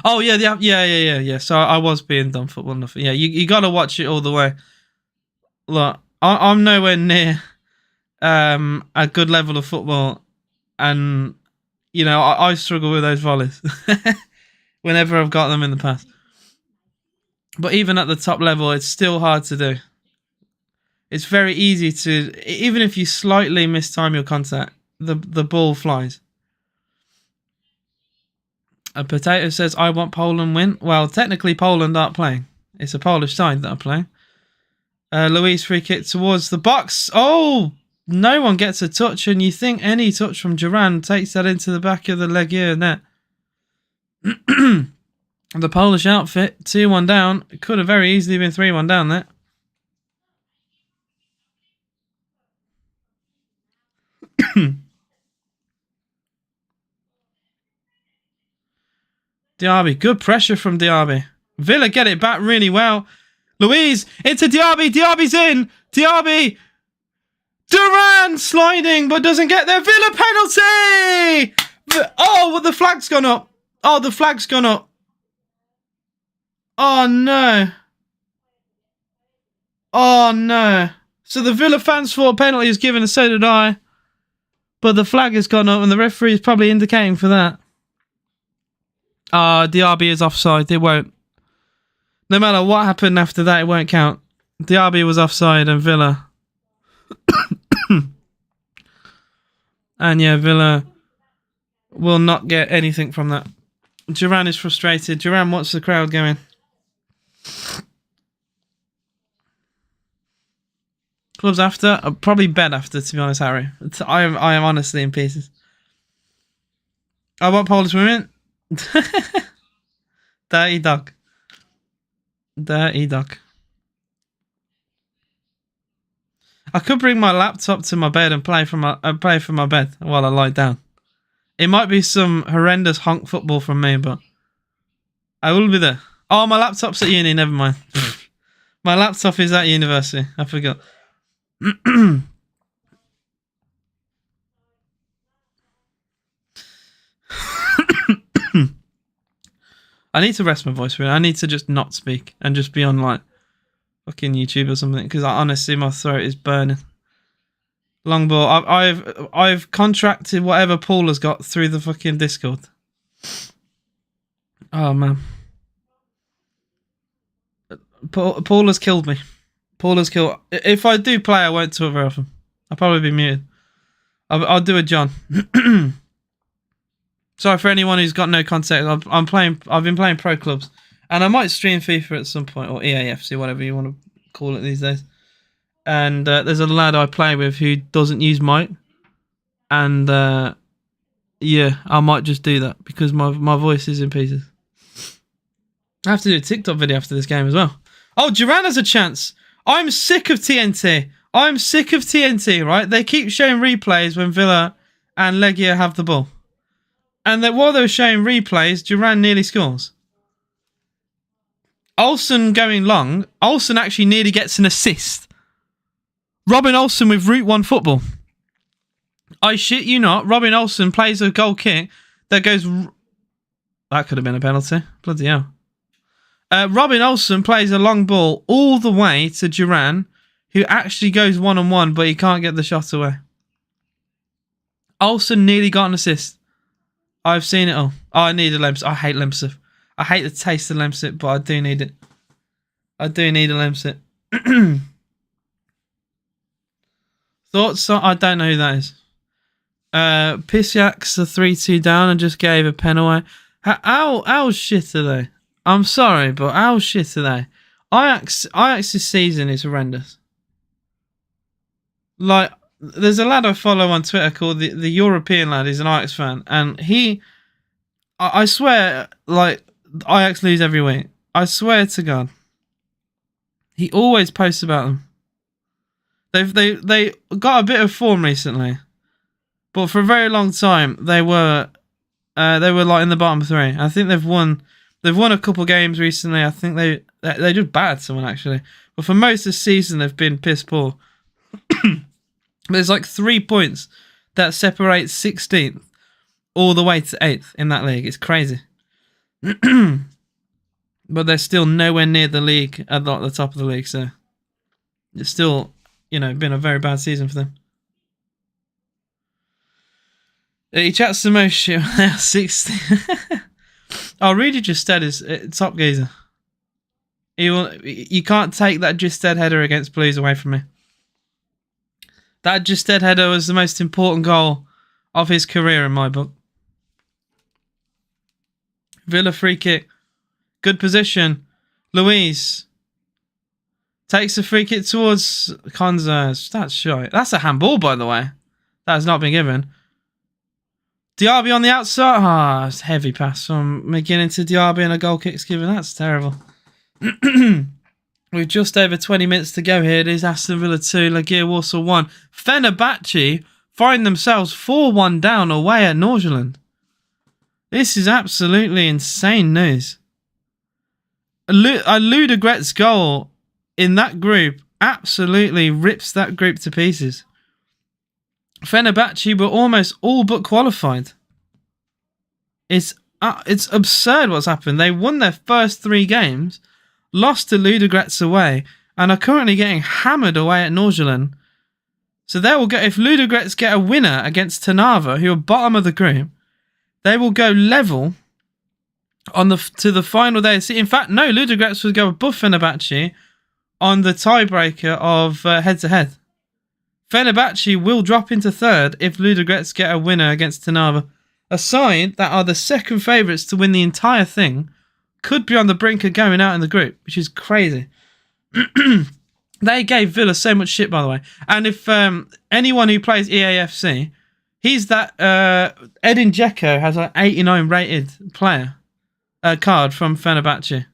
S1: Oh yeah. So I was being done football nothing. Yeah, you got to watch it all the way. Look, I'm nowhere near a good level of football, and you know I struggle with those volleys whenever I've got them in the past. But even at the top level, it's still hard to do. It's very easy to, even if you slightly mistime your contact, the ball flies. A potato says, I want Poland win. Well, technically Poland aren't playing. It's a Polish side that are playing. Luis free kick towards the box. Oh, no one gets a touch, and you think any touch from Duran takes that into the back of the Legia net. The Polish outfit, 2-1 down. It could have very easily been 3-1 down there. Diaby, good pressure from Diaby. Villa get it back really well. Louise into Diaby. Diaby's in. Diaby. Duran sliding, but doesn't get there. Villa penalty. Oh, well, the flag's gone up. Oh, the flag's gone up. Oh, no. Oh, no. So the Villa fans thought a penalty was given, and so did I. But the flag has gone up, and the referee is probably indicating for that. Diaby is offside. It won't. No matter what happened after that, it won't count. Diaby was offside, and Villa. And yeah, Villa will not get anything from that. Duran is frustrated. Duran wants the crowd going. Clubs after? Probably bed after, to be honest, Harry. I am honestly in pieces. I want Polish women. Dirty dog. Dirty dog. I could bring my laptop to my bed and play from my bed while I lie down. It might be some horrendous honk football from me, but I will be there. Oh, my laptop's at uni. Never mind. My laptop is at university. I forgot. I need to rest my voice. Really. I need to just not speak and just be on like fucking YouTube or something, because honestly my throat is burning. Long ball. I've contracted whatever Paul has got through the fucking Discord. Oh man, Paul has killed me. Paul has killed. If I do play, I won't talk very often. I'll probably be muted. I'll do a John. Sorry for anyone who's got no context. I've been playing pro clubs, and I might stream FIFA at some point, or EAFC, whatever you want to call it these days. And there's a lad I play with who doesn't use mic, and yeah, I might just do that because my voice is in pieces. I have to do a TikTok video after this game as well. Oh, Duran has a chance. I'm sick of TNT. I'm sick of TNT, right? They keep showing replays when Villa and Legia have the ball. And that while they were showing replays, Duran nearly scores. Olsen going long. Olsen actually nearly gets an assist. Robin Olsen with Route 1 football. I shit you not. Robin Olsen plays a goal kick that goes... That could have been a penalty. Bloody hell. Robin Olsen plays a long ball all the way to Duran, who actually goes one-on-one, but he can't get the shot away. Olsen nearly got an assist. I've seen it all. Oh, I need a Lemsip. I hate Lemsip. I hate the taste of Lemsip, but I do need it. I do need a Lemsip. Thoughts? I don't know who that is. Pisciak's a 3-2 down and just gave a pen away. How shit are they? I'm sorry, but how shit are they? Ajax's season is horrendous. Like, there's a lad I follow on Twitter called the European lad. He's an Ajax fan, and I swear, like, Ajax lose every week. I swear to God, he always posts about them. They got a bit of form recently, but for a very long time they were like in the bottom three. I think they've won a couple games recently. I think they just battered someone actually, but for most of the season they've been piss poor. There's like 3 points that separate 16th all the way to 8th in that league. It's crazy. But they're still nowhere near the league at the top of the league, so it's still, been a very bad season for them. He chats the most shit when they are 16. Oh, Rudy Justed is top geezer. You can't take that Justed header against Blues away from me. That Justed header was the most important goal of his career in my book. Villa free kick. Good position. Luiz takes a free kick towards Konza. That's shite. That's a handball, by the way. That has not been given. Diaby on the outside. Ah, it's a heavy pass from McGinnon to Diaby and a goal kick's given. That's terrible. With just over 20 minutes to go here, it is Aston Villa 2, Legia Warszawa 1. Fenerbahce find themselves 4-1 down away at Nordsjælland. This is absolutely insane news. A Ludogorets goal in that group absolutely rips that group to pieces. Fenerbahce were almost all but qualified. It's absurd what's happened. They won their first 3 games, lost to Ludogorets away, and are currently getting hammered away at Nordsjælland. So they will if Ludogorets get a winner against Trnava, who are bottom of the group, they will go level to the final day. In fact, no, Ludogorets would go above Fenerbahce on the tiebreaker of head-to-head. Fenerbahce will drop into 3rd if Ludogorets get a winner against Trnava. A side that are the second favourites to win the entire thing could be on the brink of going out in the group, which is crazy. They gave Villa so much shit, by the way. And if anyone who plays EAFC, he's that Edin Dzeko has an 89 rated player card from Fenerbahce,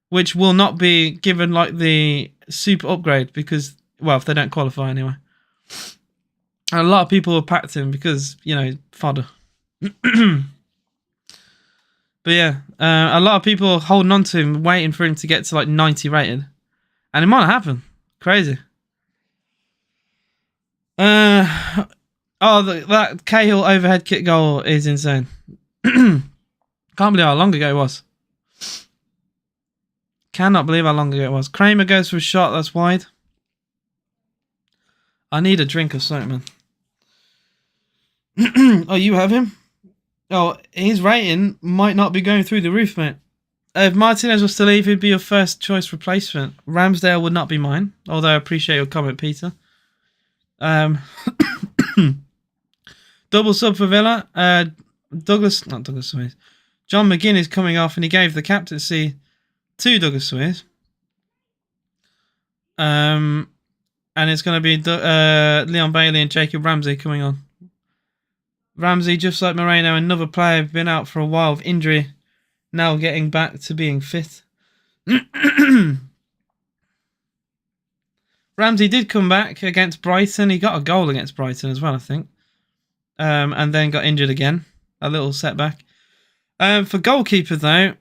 S1: which will not be given like the super upgrade because, well, if they don't qualify anyway. And a lot of people have packed him because, fodder. But yeah, a lot of people are holding on to him, waiting for him to get to like 90 rated. And it might happen. Crazy. That Cahill overhead kick goal is insane. Can't believe how long ago it was. Cannot believe how long ago it was. Kramer goes for a shot that's wide. I need a drink or something, man. Oh, you have him? Oh, his rating might not be going through the roof, mate. If Martinez was to leave, he'd be your first choice replacement. Ramsdale would not be mine, although I appreciate your comment, Peter. Double sub for Villa. John McGinn is coming off, and he gave the captaincy to Douglas Suarez. And it's going to be Leon Bailey and Jacob Ramsey coming on. Ramsey, just like Moreno, another player been out for a while with injury, now getting back to being fit. Ramsey did come back against Brighton. He got a goal against Brighton as well, I think. And then got injured again. A little setback. For goalkeeper, though,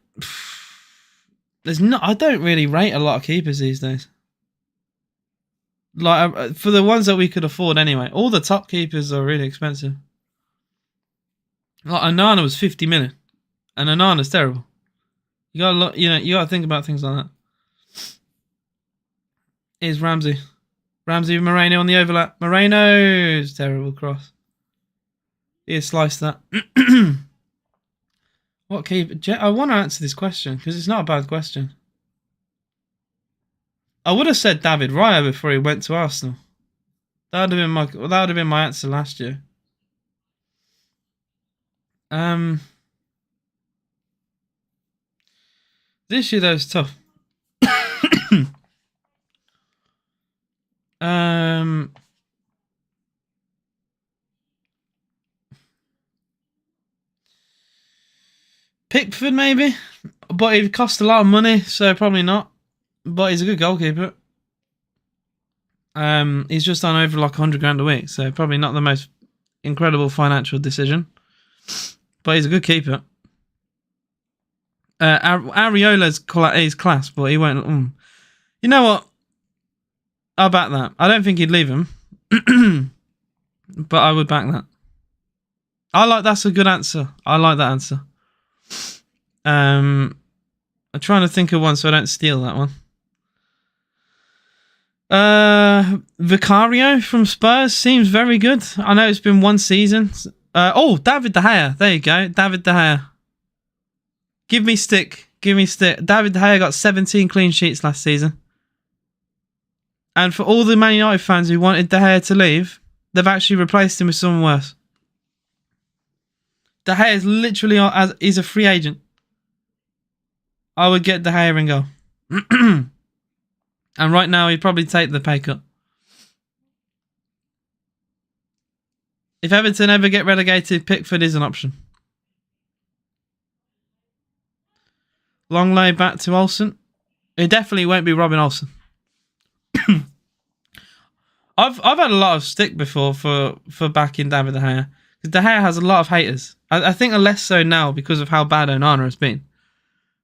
S1: I don't really rate a lot of keepers these days. Like, for the ones that we could afford anyway. All the top keepers are really expensive. Like, Onana was 50 million. And Onana's terrible. You gotta think about things like that. Here's Ramsey. Ramsey with Moreno on the overlap. Moreno's terrible cross. He sliced that. What keeper? I want to answer this question because it's not a bad question. I would have said David Raya before he went to Arsenal. That would have been my answer last year. This year though is tough. Pickford maybe, but it cost a lot of money, so probably not. But he's a good goalkeeper. He's just on over like 100 grand a week, so probably not the most incredible financial decision. But he's a good keeper. Areola's class, but he won't. You know what? I'll back that. I don't think he'd leave him, but I would back that. That's a good answer. I like that answer. I'm trying to think of one so I don't steal that one. Vicario from Spurs seems very good. I know it's been one season. David De Gea. There you go. David De Gea. Give me stick. David De Gea got 17 clean sheets last season. And for all the Man United fans who wanted De Gea to leave, they've actually replaced him with someone worse. De Gea is literally he's a free agent. I would get De Gea and go. And right now, he'd probably take the pay cut. If Everton ever get relegated, Pickford is an option. Long lay back to Olsen. It definitely won't be Robin Olsen. I've had a lot of stick before for backing David De Gea. Because De Gea has a lot of haters. I think less so now because of how bad Onana has been.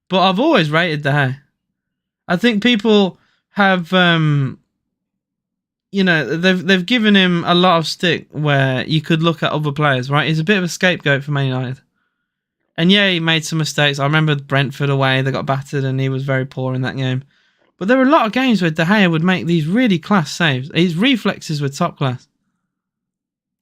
S1: But I've always rated De Gea. I think people have, they've given him a lot of stick where you could look at other players, right? He's a bit of a scapegoat for Man United. And yeah, he made some mistakes. I remember Brentford away, they got battered and he was very poor in that game. But there were a lot of games where De Gea would make these really class saves. His reflexes were top class.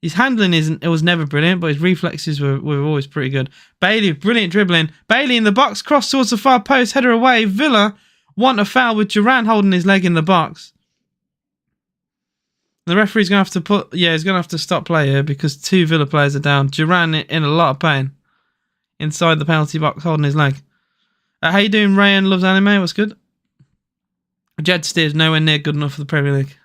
S1: His handling was never brilliant, but his reflexes were always pretty good. Bailey, brilliant dribbling. Bailey in the box, cross towards the far post, header away. Villa want a foul with Duran holding his leg in the box. The referee's going to have to he's going to have to stop play here because 2 Villa players are down. Duran in a lot of pain inside the penalty box holding his leg. How you doing, Rayan Loves Anime? What's good? Jed Steers nowhere near good enough for the Premier League.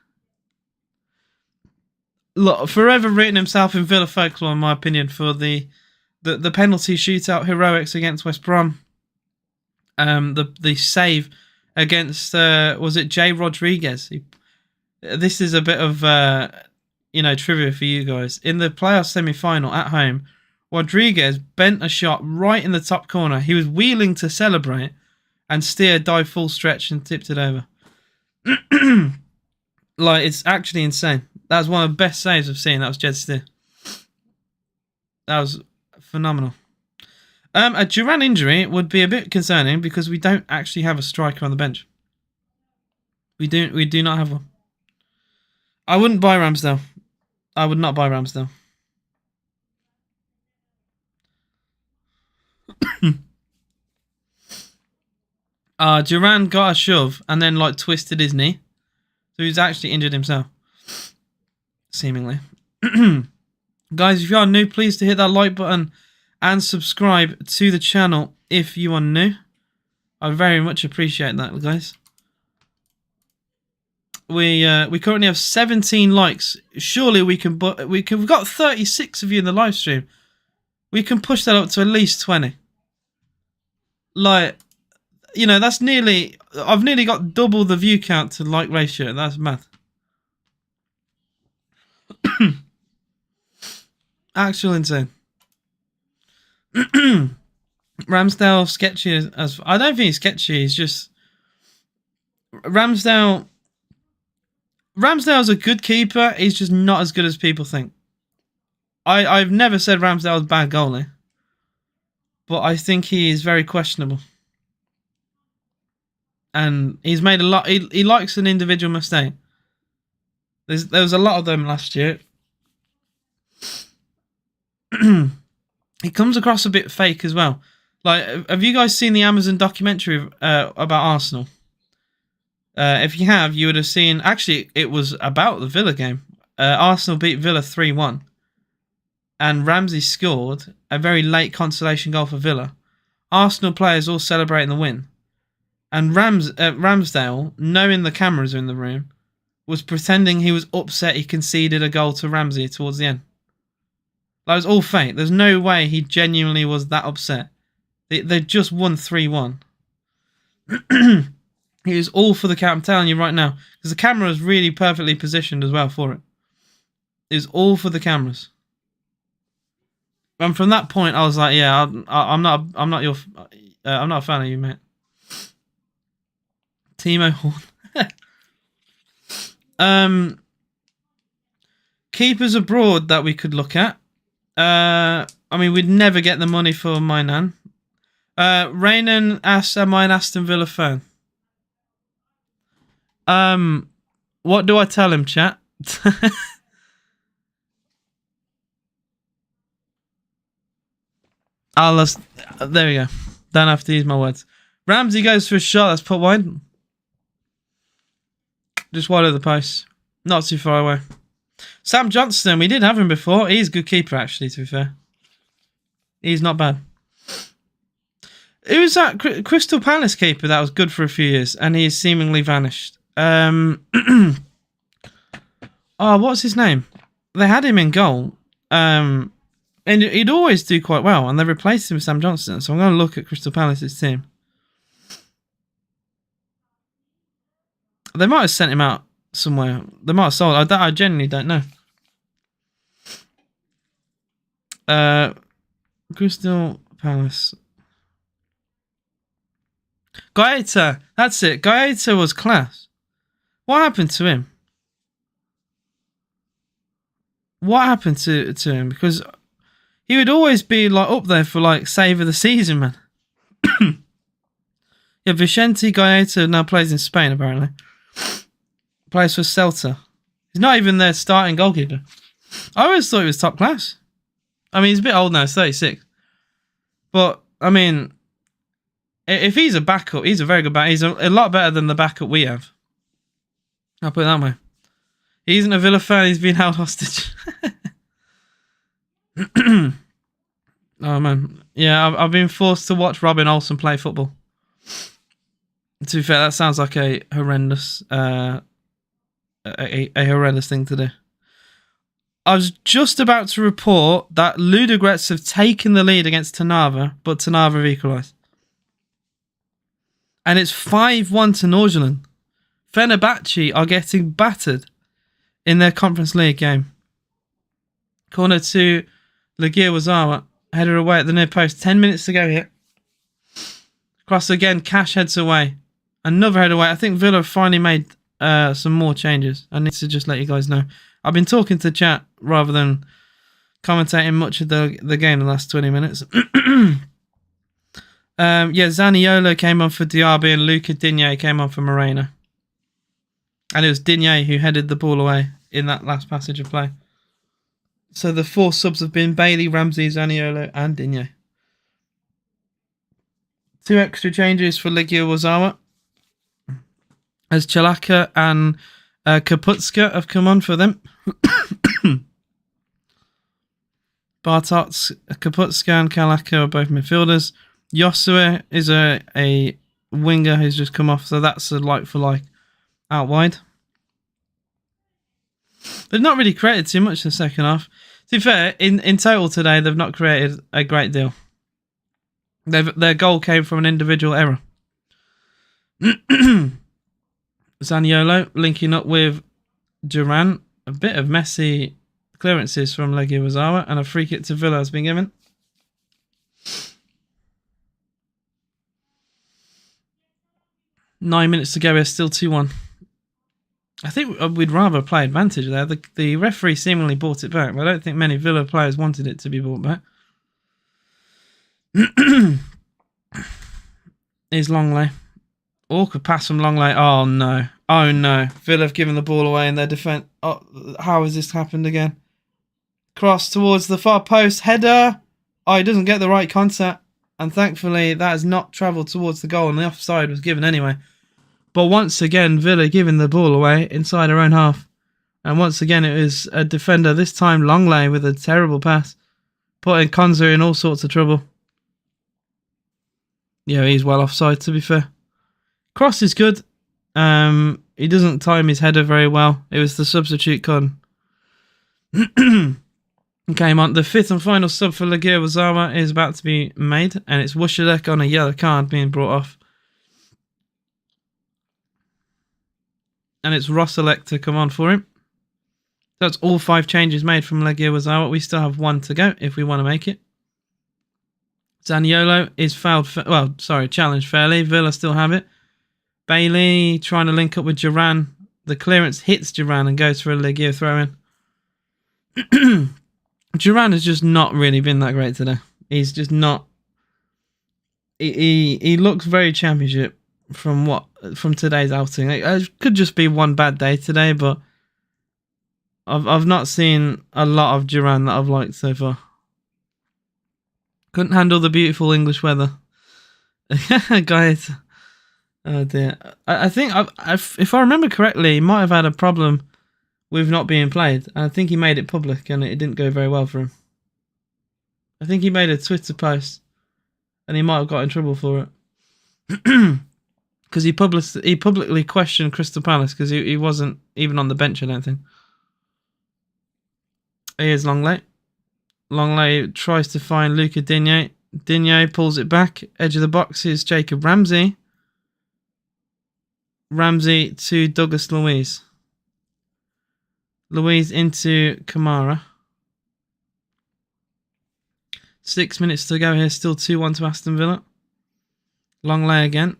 S1: Look, forever written himself in Villa folklore, in my opinion, for the penalty shootout heroics against West Brom. The save against was it Jay Rodriguez? This is a bit of trivia for you guys. In the playoff semi-final at home, Rodriguez bent a shot right in the top corner. He was wheeling to celebrate, and Steer dived full stretch and tipped it over. It's actually insane. That was one of the best saves I've seen. That was Jed Steer. That was phenomenal. A Duran injury would be a bit concerning because we don't actually have a striker on the bench. We do not have one. I wouldn't buy Ramsdale. I would not buy Ramsdale. Duran got a shove and then twisted his knee. So he's actually injured himself. Seemingly. Guys, if you are new, please hit that like button and subscribe to the channel if you are new. I very much appreciate that, guys. We currently have 17 likes. Surely we've got 36 of you in the live stream. We can push that up to at least 20. That's nearly... I've nearly got double the view count to like ratio. That's math. Actual insane. Ramsdale sketchy as I don't think he's sketchy. He's just Ramsdale's a good keeper. He's just not as good as people think. I've never said Ramsdale's a bad goalie, but I think he is very questionable. And he's made a lot. He likes an individual mistake. There was a lot of them last year. He comes across a bit fake as well. Have you guys seen the Amazon documentary about Arsenal? If you have, you would have seen... Actually, it was about the Villa game. Arsenal beat Villa 3-1. and Ramsey scored a very late consolation goal for Villa. Arsenal players all celebrating the win. And Ramsdale, knowing the cameras are in the room, was pretending he was upset he conceded a goal to Ramsey towards the end. That was all fake. There's no way he genuinely was that upset. They just won 3-1. He was all for the camera. I'm telling you right now. Because the camera was really perfectly positioned as well for it. It was all for the cameras. And from that point, I was like, yeah, I'm not a fan of you, mate. Timo Horn. Keepers abroad that we could look at. I mean, we'd never get the money for Mainan. Raynan asks, am I an Aston Villa fan? What do I tell him, chat? There we go. Don't have to use my words. Ramsey goes for a shot. That's put wide. Just wide of the post. Not too far away. Sam Johnston, we did have him before. He's a good keeper, actually, to be fair. He's not bad. Who was that Crystal Palace keeper that was good for a few years and he's seemingly vanished? Oh, what's his name? They had him in goal. And he'd always do quite well, and they replaced him with Sam Johnston. So I'm going to look at Crystal Palace's team. They might have sent him out somewhere. They might have sold. I genuinely don't know. Crystal Palace. Gaeta. That's it. Gaeta was class. What happened to him? What happened to him? Because he would always be like up there for like save of the season, man. Yeah, Vicente Gaeta now plays in Spain, apparently. Plays for Celta. He's not even their starting goalkeeper. I always thought he was top class. I mean, he's a bit old now, he's 36. But, I mean, if he's a backup, he's a very good backup. He's a lot better than the backup we have. I'll put it that way. He isn't a Villa fan, he's been held hostage. Oh, man. Yeah, I've been forced to watch Robin Olsen play football. To be fair, that sounds like a horrendous... a horrendous thing to do. I was just about to report that Ludogorets have taken the lead against Trnava, but Trnava have equalised. And it's 5-1 to Nordsjælland. Fenerbahce are getting battered in their Conference League game. Corner to Legia Warszawa. Header away at the near post. 10 minutes to go here. Cross again. Cash heads away. Another head away. I think Villa have finally made some more changes. I need to just let you guys know. I've been talking to chat rather than commentating much of the game in the last 20 minutes. Yeah, Zaniolo came on for Diaby and Luca Digne came on for Moreno. And it was Digne who headed the ball away in that last passage of play. So the 4 subs have been Bailey, Ramsey, Zaniolo and Digne. 2 extra changes for Legia Warszawa, as Chalaka and Kaputska have come on for them. Bartots, Kaputska and Kalaka are both midfielders. Josue is a winger who's just come off, so that's a like-for-like out wide. They've not really created too much in the second half. To be fair, in total today, they've not created a great deal. Their goal came from an individual error. Zaniolo linking up with Duran. A bit of messy clearances from Legia Warszawa, and a free kick to Villa has been given. Nine minutes to go. We're still 2-1. I think we'd rather play advantage there. The referee seemingly brought it back, but I don't think many Villa players wanted it to be brought back. Here's Longley. Awkward pass from Longley. Oh no. Oh no. Villa have given the ball away in their defence. Oh, how has this happened again? Cross towards the far post. Header. Oh, he doesn't get the right contact. And thankfully that has not travelled towards the goal and the offside was given anyway. But once again, Villa giving the ball away inside their own half. And once again, it was a defender, this time Longley, with a terrible pass. putting Konza in all sorts of trouble. Yeah, he's well offside, to be fair. Cross is good. He doesn't time his header very well. It was the substitute Con. Came on. The fifth and final sub for Legia Warszawa is about to be made, and it's Watchalong on a yellow card being brought off. And it's Rosselek to come on for him. That's all 5 changes made from Legia Warszawa. We still have 1 to go if we want to make it. Zaniolo is challenged fairly. Villa still have it. Bailey trying to link up with Duran. The clearance hits Duran and goes for a Legia throw-in. Duran has just not really been that great today. He's just not. He looks very championship from today's outing. It could just be one bad day today, but I've not seen a lot of Duran that I've liked so far. Couldn't handle the beautiful English weather. Guys. Oh dear. I think, if I remember correctly, he might have had a problem with not being played. And I think he made it public and it didn't go very well for him. I think he made a Twitter post and he might have got in trouble for it. Because he publicly questioned Crystal Palace because he wasn't even on the bench, I don't think. Here's Longley. Longley tries to find Luca Digne. Digne pulls it back. Edge of the box is Jacob Ramsey. Ramsey to Douglas Luiz. Luiz into Kamara. 6 minutes to go here. Still 2-1 to Aston Villa. Longley again.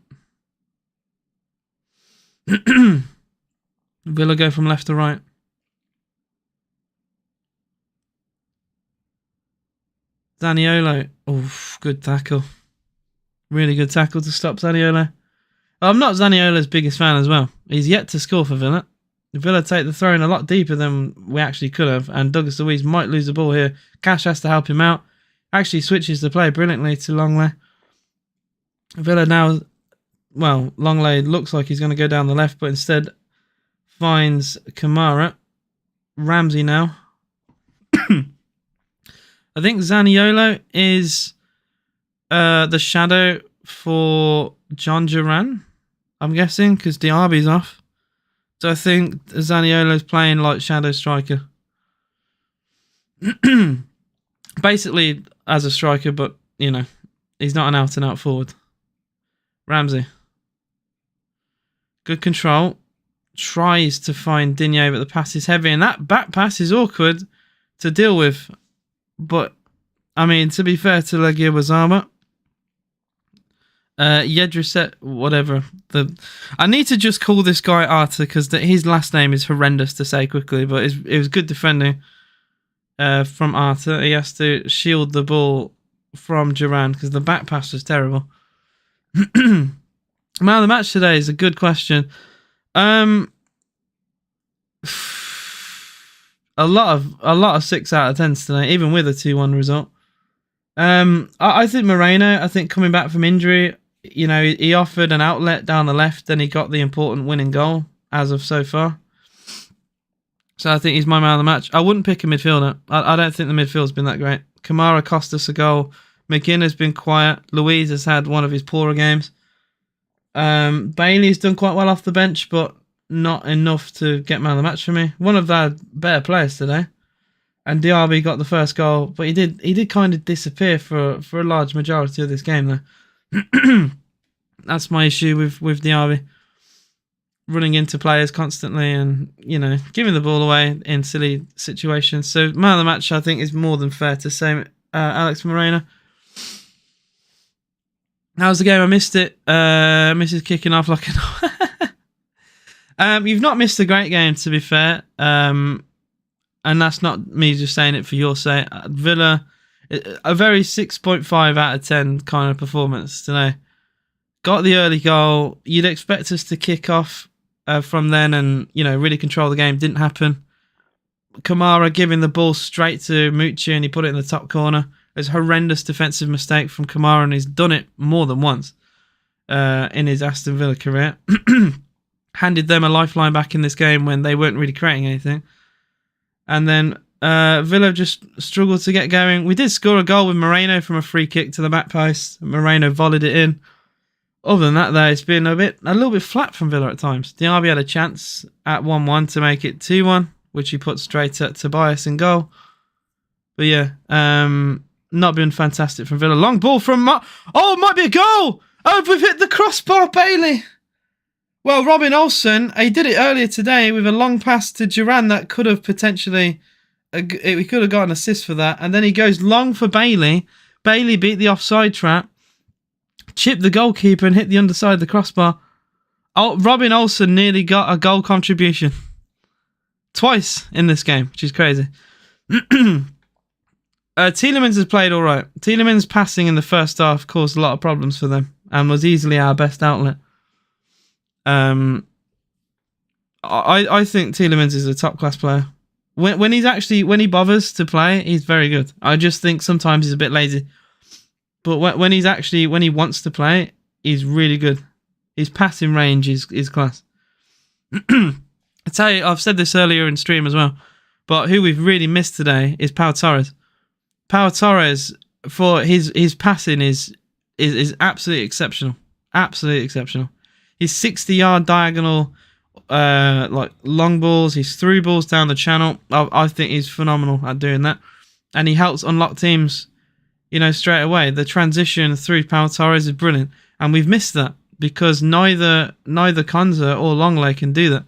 S1: Villa go from left to right. Zaniolo. Oh, good tackle. Really good tackle to stop Zaniolo. I'm not Zaniolo's biggest fan as well. He's yet to score for Villa. Villa take the throw in a lot deeper than we actually could have, and Douglas Luiz might lose the ball here. Cash has to help him out. Actually switches the play brilliantly to Longley. Villa now, well, Longley looks like he's going to go down the left, but instead finds Kamara. Ramsey now. I think Zaniolo is the shadow for John Duran, I'm guessing, because Diaby's off. So I think Zaniolo's playing like shadow striker. Basically as a striker, but, you know, he's not an out-and-out forward. Ramsey. Good control. Tries to find Digne, but the pass is heavy, and that back pass is awkward to deal with. But, I mean, to be fair to Legia Warszawa, Yedriset, whatever. I need to just call this guy Arta because his last name is horrendous to say quickly, but it was good defending from Arta. He has to shield the ball from Duran because the back pass was terrible. Man of the match today is a good question. A lot of 6 out of 10s today, even with a 2-1 result. I think Moreno, I think coming back from injury, you know, he offered an outlet down the left, and he got the important winning goal as of so far. So I think he's my man of the match. I wouldn't pick a midfielder. I don't think the midfield's been that great. Kamara cost us a goal. McGinn has been quiet. Luiz has had one of his poorer games. Bailey's done quite well off the bench, but not enough to get man of the match for me. One of their better players today. And Diaby got the first goal, but he did kind of disappear for a large majority of this game though. That's my issue with Diaby. Running into players constantly and, you know, giving the ball away in silly situations. So man of the match, I think, is more than fair to say Alex Moreno. How's the game? I missed it. Misses kicking off like an... You've not missed a great game, to be fair. And that's not me just saying it for your sake. Villa, a very 6.5 out of 10 kind of performance today. Got the early goal. You'd expect us to kick off from then and, you know, really control the game. Didn't happen. Kamara giving the ball straight to Mucci and he put it in the top corner. It was a horrendous defensive mistake from Kamara, and he's done it more than once in his Aston Villa career. Handed them a lifeline back in this game when they weren't really creating anything. And then Villa just struggled to get going. We did score a goal with Moreno from a free kick to the back post. Moreno volleyed it in. Other than that, though, it's been a little bit flat from Villa at times. Diaby had a chance at 1-1 to make it 2-1, which he put straight at Tobias in goal. But yeah, not been fantastic from Villa. Long ball from it might be a goal! Oh, we've hit the crossbar, Bailey! Well, Robin Olsen, he did it earlier today with a long pass to Duran that could have potentially... we could have got an assist for that. And then he goes long for Bailey. Bailey beat the offside trap. Chipped the goalkeeper and hit the underside of the crossbar. Oh, Robin Olsen nearly got a goal contribution. Twice in this game, which is crazy. Tielemans has played all right. Tielemans' passing in the first half caused a lot of problems for them and was easily our best outlet. I think Tielemans is a top class player. When he bothers to play, he's very good. I just think sometimes he's a bit lazy. But when he wants to play, he's really good. His passing range is class. I tell you, I've said this earlier in stream as well, but who we've really missed today is Pau Torres. Pau Torres, for his passing is absolutely exceptional. Absolutely exceptional. His 60-yard diagonal, like long balls, his through balls down the channel. I think he's phenomenal at doing that, and he helps unlock teams. Straight away. The transition through Pau Torres is brilliant, and we've missed that because neither Konza or Longley can do that.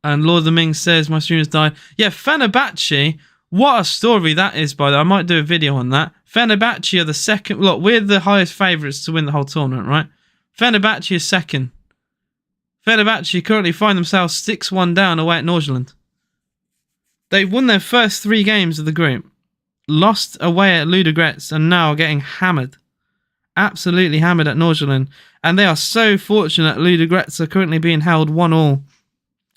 S1: And Lord of the Ming says my stream has died. Yeah, Fenerbahce. What a story that is, by the way. I might do a video on that. Fenerbahce are the second. Look, we're the highest favourites to win the whole tournament, right? Fenerbahce is second. Fenerbahce currently find themselves 6-1 down away at Nordsjælland. They've won their first 3 games of the group. Lost away at Ludogorets and now getting hammered. Absolutely hammered at Nordsjælland. And they are so fortunate Ludogorets are currently being held 1-1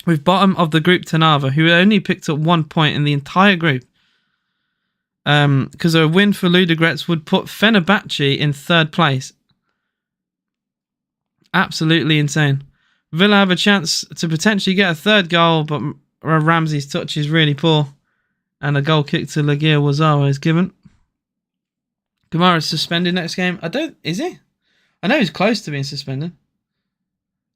S1: with bottom of the group Trnava, who only picked up 1 point in the entire group. Because a win for Ludogorets would put Fenerbahce in 3rd place. Absolutely insane. Villa have a chance to potentially get a 3rd goal, but Ramsey's touch is really poor. And a goal kick to Legia Warszawa is given. Kamara is suspended next game. Is he? I know he's close to being suspended.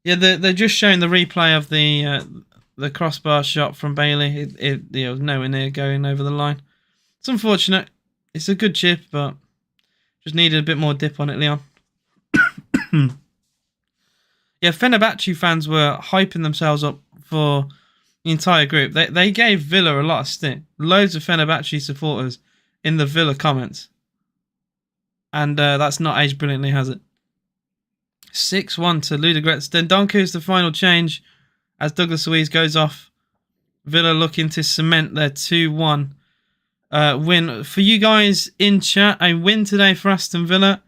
S1: Yeah, they're just showing the replay of the crossbar shot from Bailey. It was nowhere near going over the line. It's unfortunate. It's a good chip, but just needed a bit more dip on it, Leon. Yeah, Fenerbahce fans were hyping themselves up for the entire group. They gave Villa a lot of stick. Loads of Fenerbahce supporters in the Villa comments. And that's not aged brilliantly, has it? 6-1 to Ludogorets. Dendoncker is the final change as Douglas Luiz goes off. Villa looking to cement their 2-1 win. For you guys in chat, a win today for Aston Villa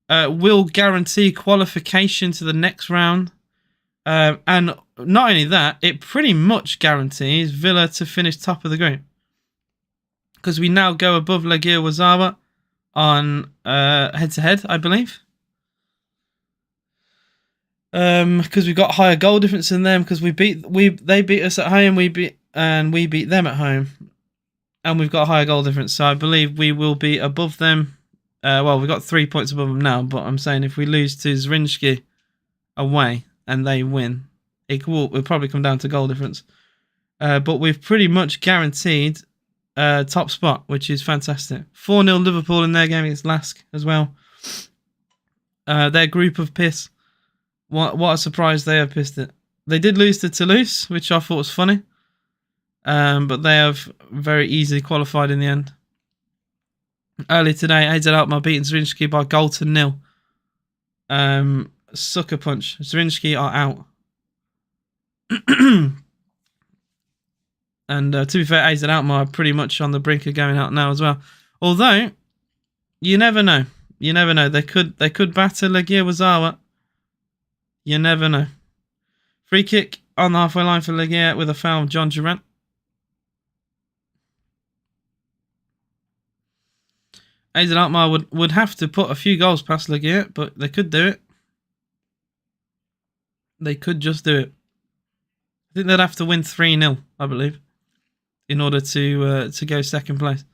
S1: will guarantee qualification to the next round. And not only that, it pretty much guarantees Villa to finish top of the group. Because we now go above Legia Warszawa on head-to-head, I believe. Because we've got higher goal difference than them. Because they beat us at home, we beat them at home, and we've got a higher goal difference. So I believe we will be above them. Well, we've got 3 points above them now, but I'm saying if we lose to Zrinjski away and they win, it will probably come down to goal difference. But we've pretty much guaranteed top spot, which is fantastic. 4-0 Liverpool in their game against Lask as well. Their group of piss. What a surprise they have pissed it. They did lose to Toulouse, which I thought was funny. But they have very easily qualified in the end. Earlier today, AZ Alkmaar beaten Zrinjski by goal to 0. Sucker punch. Zrinjski are out. And to be fair, AZ Alkmaar are pretty much on the brink of going out now as well. Although, you never know. You never know. They could batter Legia Warszawa. You never know. Free kick on the halfway line for Legia with a foul of John Durant. AZ Alkmaar would have to put a few goals past Legia, but they could do it. They could just do it. I think they'd have to win 3-0, I believe, in order to go second place.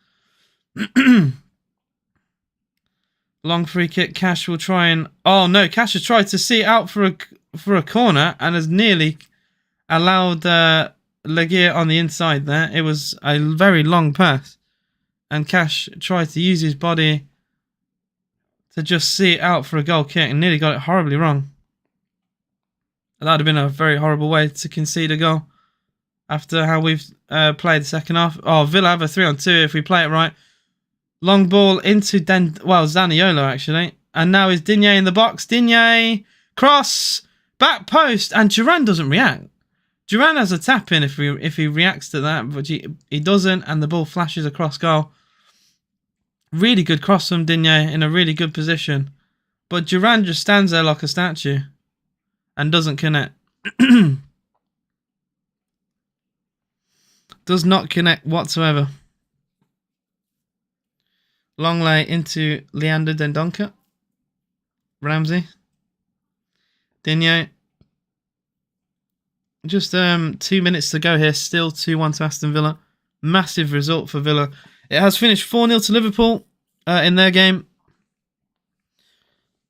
S1: Long free kick. Cash will try and... Oh, no. Cash has tried to see it out for a corner and has nearly allowed Legia on the inside there. It was a very long pass. And Cash tried to use his body to just see it out for a goal kick and nearly got it horribly wrong. That would have been a very horrible way to concede a goal after how we've played the second half. Oh, Villa have a 3-on-2 if we play it right. Long ball into Zaniolo, actually. And now is Digne in the box. Digne, cross, back post, and Duran doesn't react. Duran has a tap in if he reacts to that, but he doesn't, and the ball flashes across goal. Really good cross from Digne in a really good position. But Duran just stands there like a statue and doesn't connect. Does not connect whatsoever. Long lay into Leander Dendoncker. Ramsey. Digne. Just 2 minutes to go here. Still 2-1 to Aston Villa. Massive result for Villa. It has finished 4-0 to Liverpool in their game.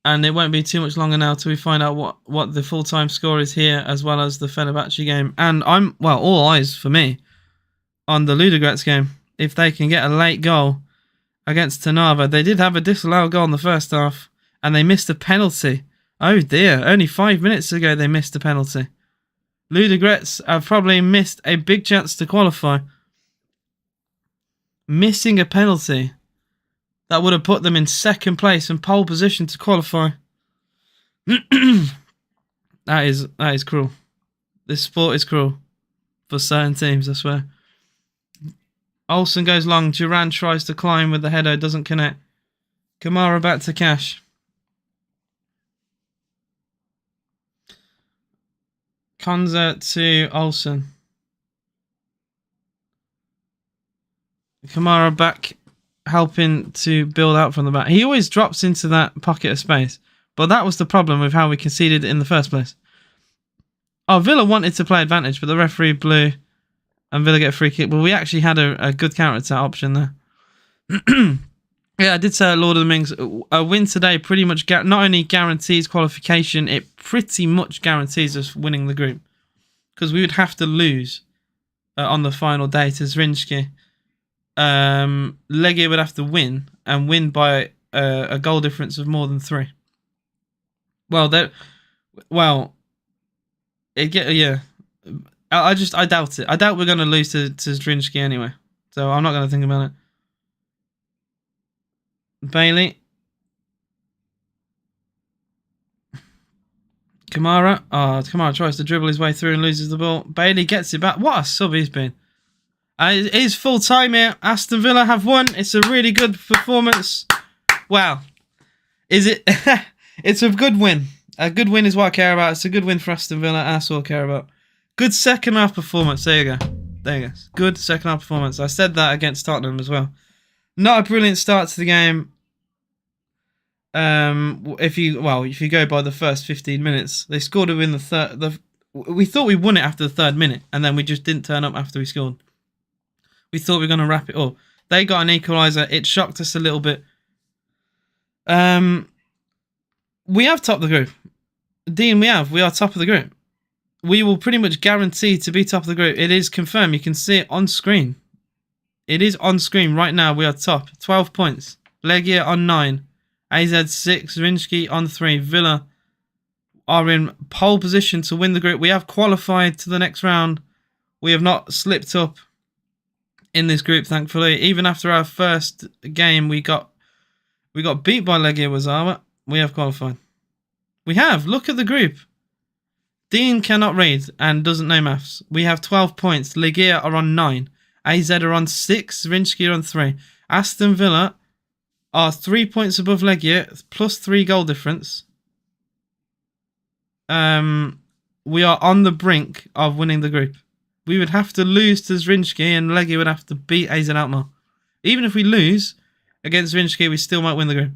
S1: And it won't be too much longer now till we find out what the full-time score is here, as well as the Fenerbahce game. And all eyes for me on the Ludogorets game. If they can get a late goal against Trnava. They did have a disallowed goal in the first half, and they missed a penalty. Oh dear, only 5 minutes ago they missed a penalty. Ludogorets have probably missed a big chance to qualify. Missing a penalty that would have put them in second place and pole position to qualify. That is cruel. This sport is cruel for certain teams, I swear. Olsen goes long. Duran tries to climb with the header. Doesn't connect. Kamara back to Cash. Konza to Olsen. Kamara back, helping to build out from the back. He always drops into that pocket of space. But that was the problem with how we conceded in the first place. Oh, Villa wanted to play advantage, but the referee blew. And Villa get a free kick. But we actually had a good counter-attack option there. Yeah, I did say at Lord of the Mings, a win today pretty much not only guarantees qualification, it pretty much guarantees us winning the group. Because we would have to lose on the final day to Zrinjski. Legia would have to win, and win by a goal difference of more than 3. Yeah. I doubt it. I doubt we're going to lose to Zrinjski anyway. So I'm not going to think about it. Bailey. Kamara. Oh, Kamara tries to dribble his way through and loses the ball. Bailey gets it back. What a sub he's been. It is full time here. Aston Villa have won. It's a really good performance. Wow. Is it? It's a good win. A good win is what I care about. It's a good win for Aston Villa. That's all I care about. Good second half performance. There you go. There you go. Good second half performance. I said that against Tottenham as well. Not a brilliant start to the game. If you go by the first 15 minutes, they scored it in the third. We thought we won it after the 3rd minute, and then we just didn't turn up after we scored. We thought we were going to wrap it up. They got an equaliser. It shocked us a little bit. We have topped the group. Dean, we are top of the group. We will pretty much guarantee to be top of the group. It is confirmed. You can see it on screen. It is on screen right now. We are top. 12 points. Legia on 9. AZ 6. Zrinjski on 3. Villa are in pole position to win the group. We have qualified to the next round. We have not slipped up in this group, thankfully. Even after our first game, we got beat by Legia Warszawa. We have qualified. We have. Look at the group. Dean cannot read and doesn't know maths. We have 12 points. Legia are on 9. AZ are on 6. Zrinjski are on 3. Aston Villa are 3 points above Legia, plus 3 goal difference. We are on the brink of winning the group. We would have to lose to Zrinjski, and Legia would have to beat AZ Alkmaar. Even if we lose against Zrinjski, we still might win the group.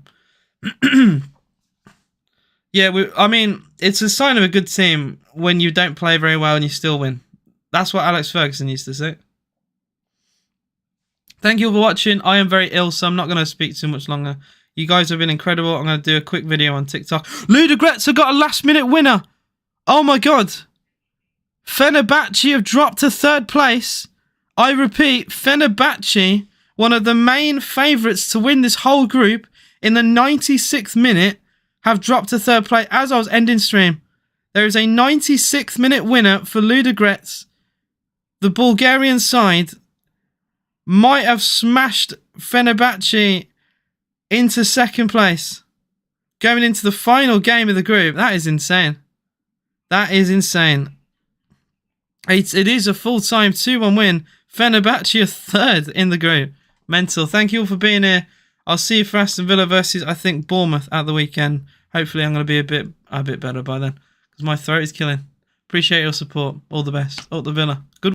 S1: Yeah, it's a sign of a good team when you don't play very well and you still win. That's what Alex Ferguson used to say. Thank you all for watching. I am very ill, so I'm not going to speak too much longer. You guys have been incredible. I'm going to do a quick video on TikTok. Ludogorets have got a last-minute winner. Oh, my God. Fenerbahce have dropped to 3rd place. I repeat, Fenerbahce, one of the main favourites to win this whole group, in the 96th minute, have dropped to 3rd place as I was ending stream. There is a 96th minute winner for Ludogorets. The Bulgarian side might have smashed Fenerbahce into 2nd place. Going into the final game of the group. That is insane. That is insane. It is a full-time 2-1 win. Fenerbahce are 3rd in the group. Mental. Thank you all for being here. I'll see you for Aston Villa versus, I think, Bournemouth at the weekend. Hopefully I'm going to be a bit better by then. Because my throat is killing. Appreciate your support. All the best. Up the Villa. Good.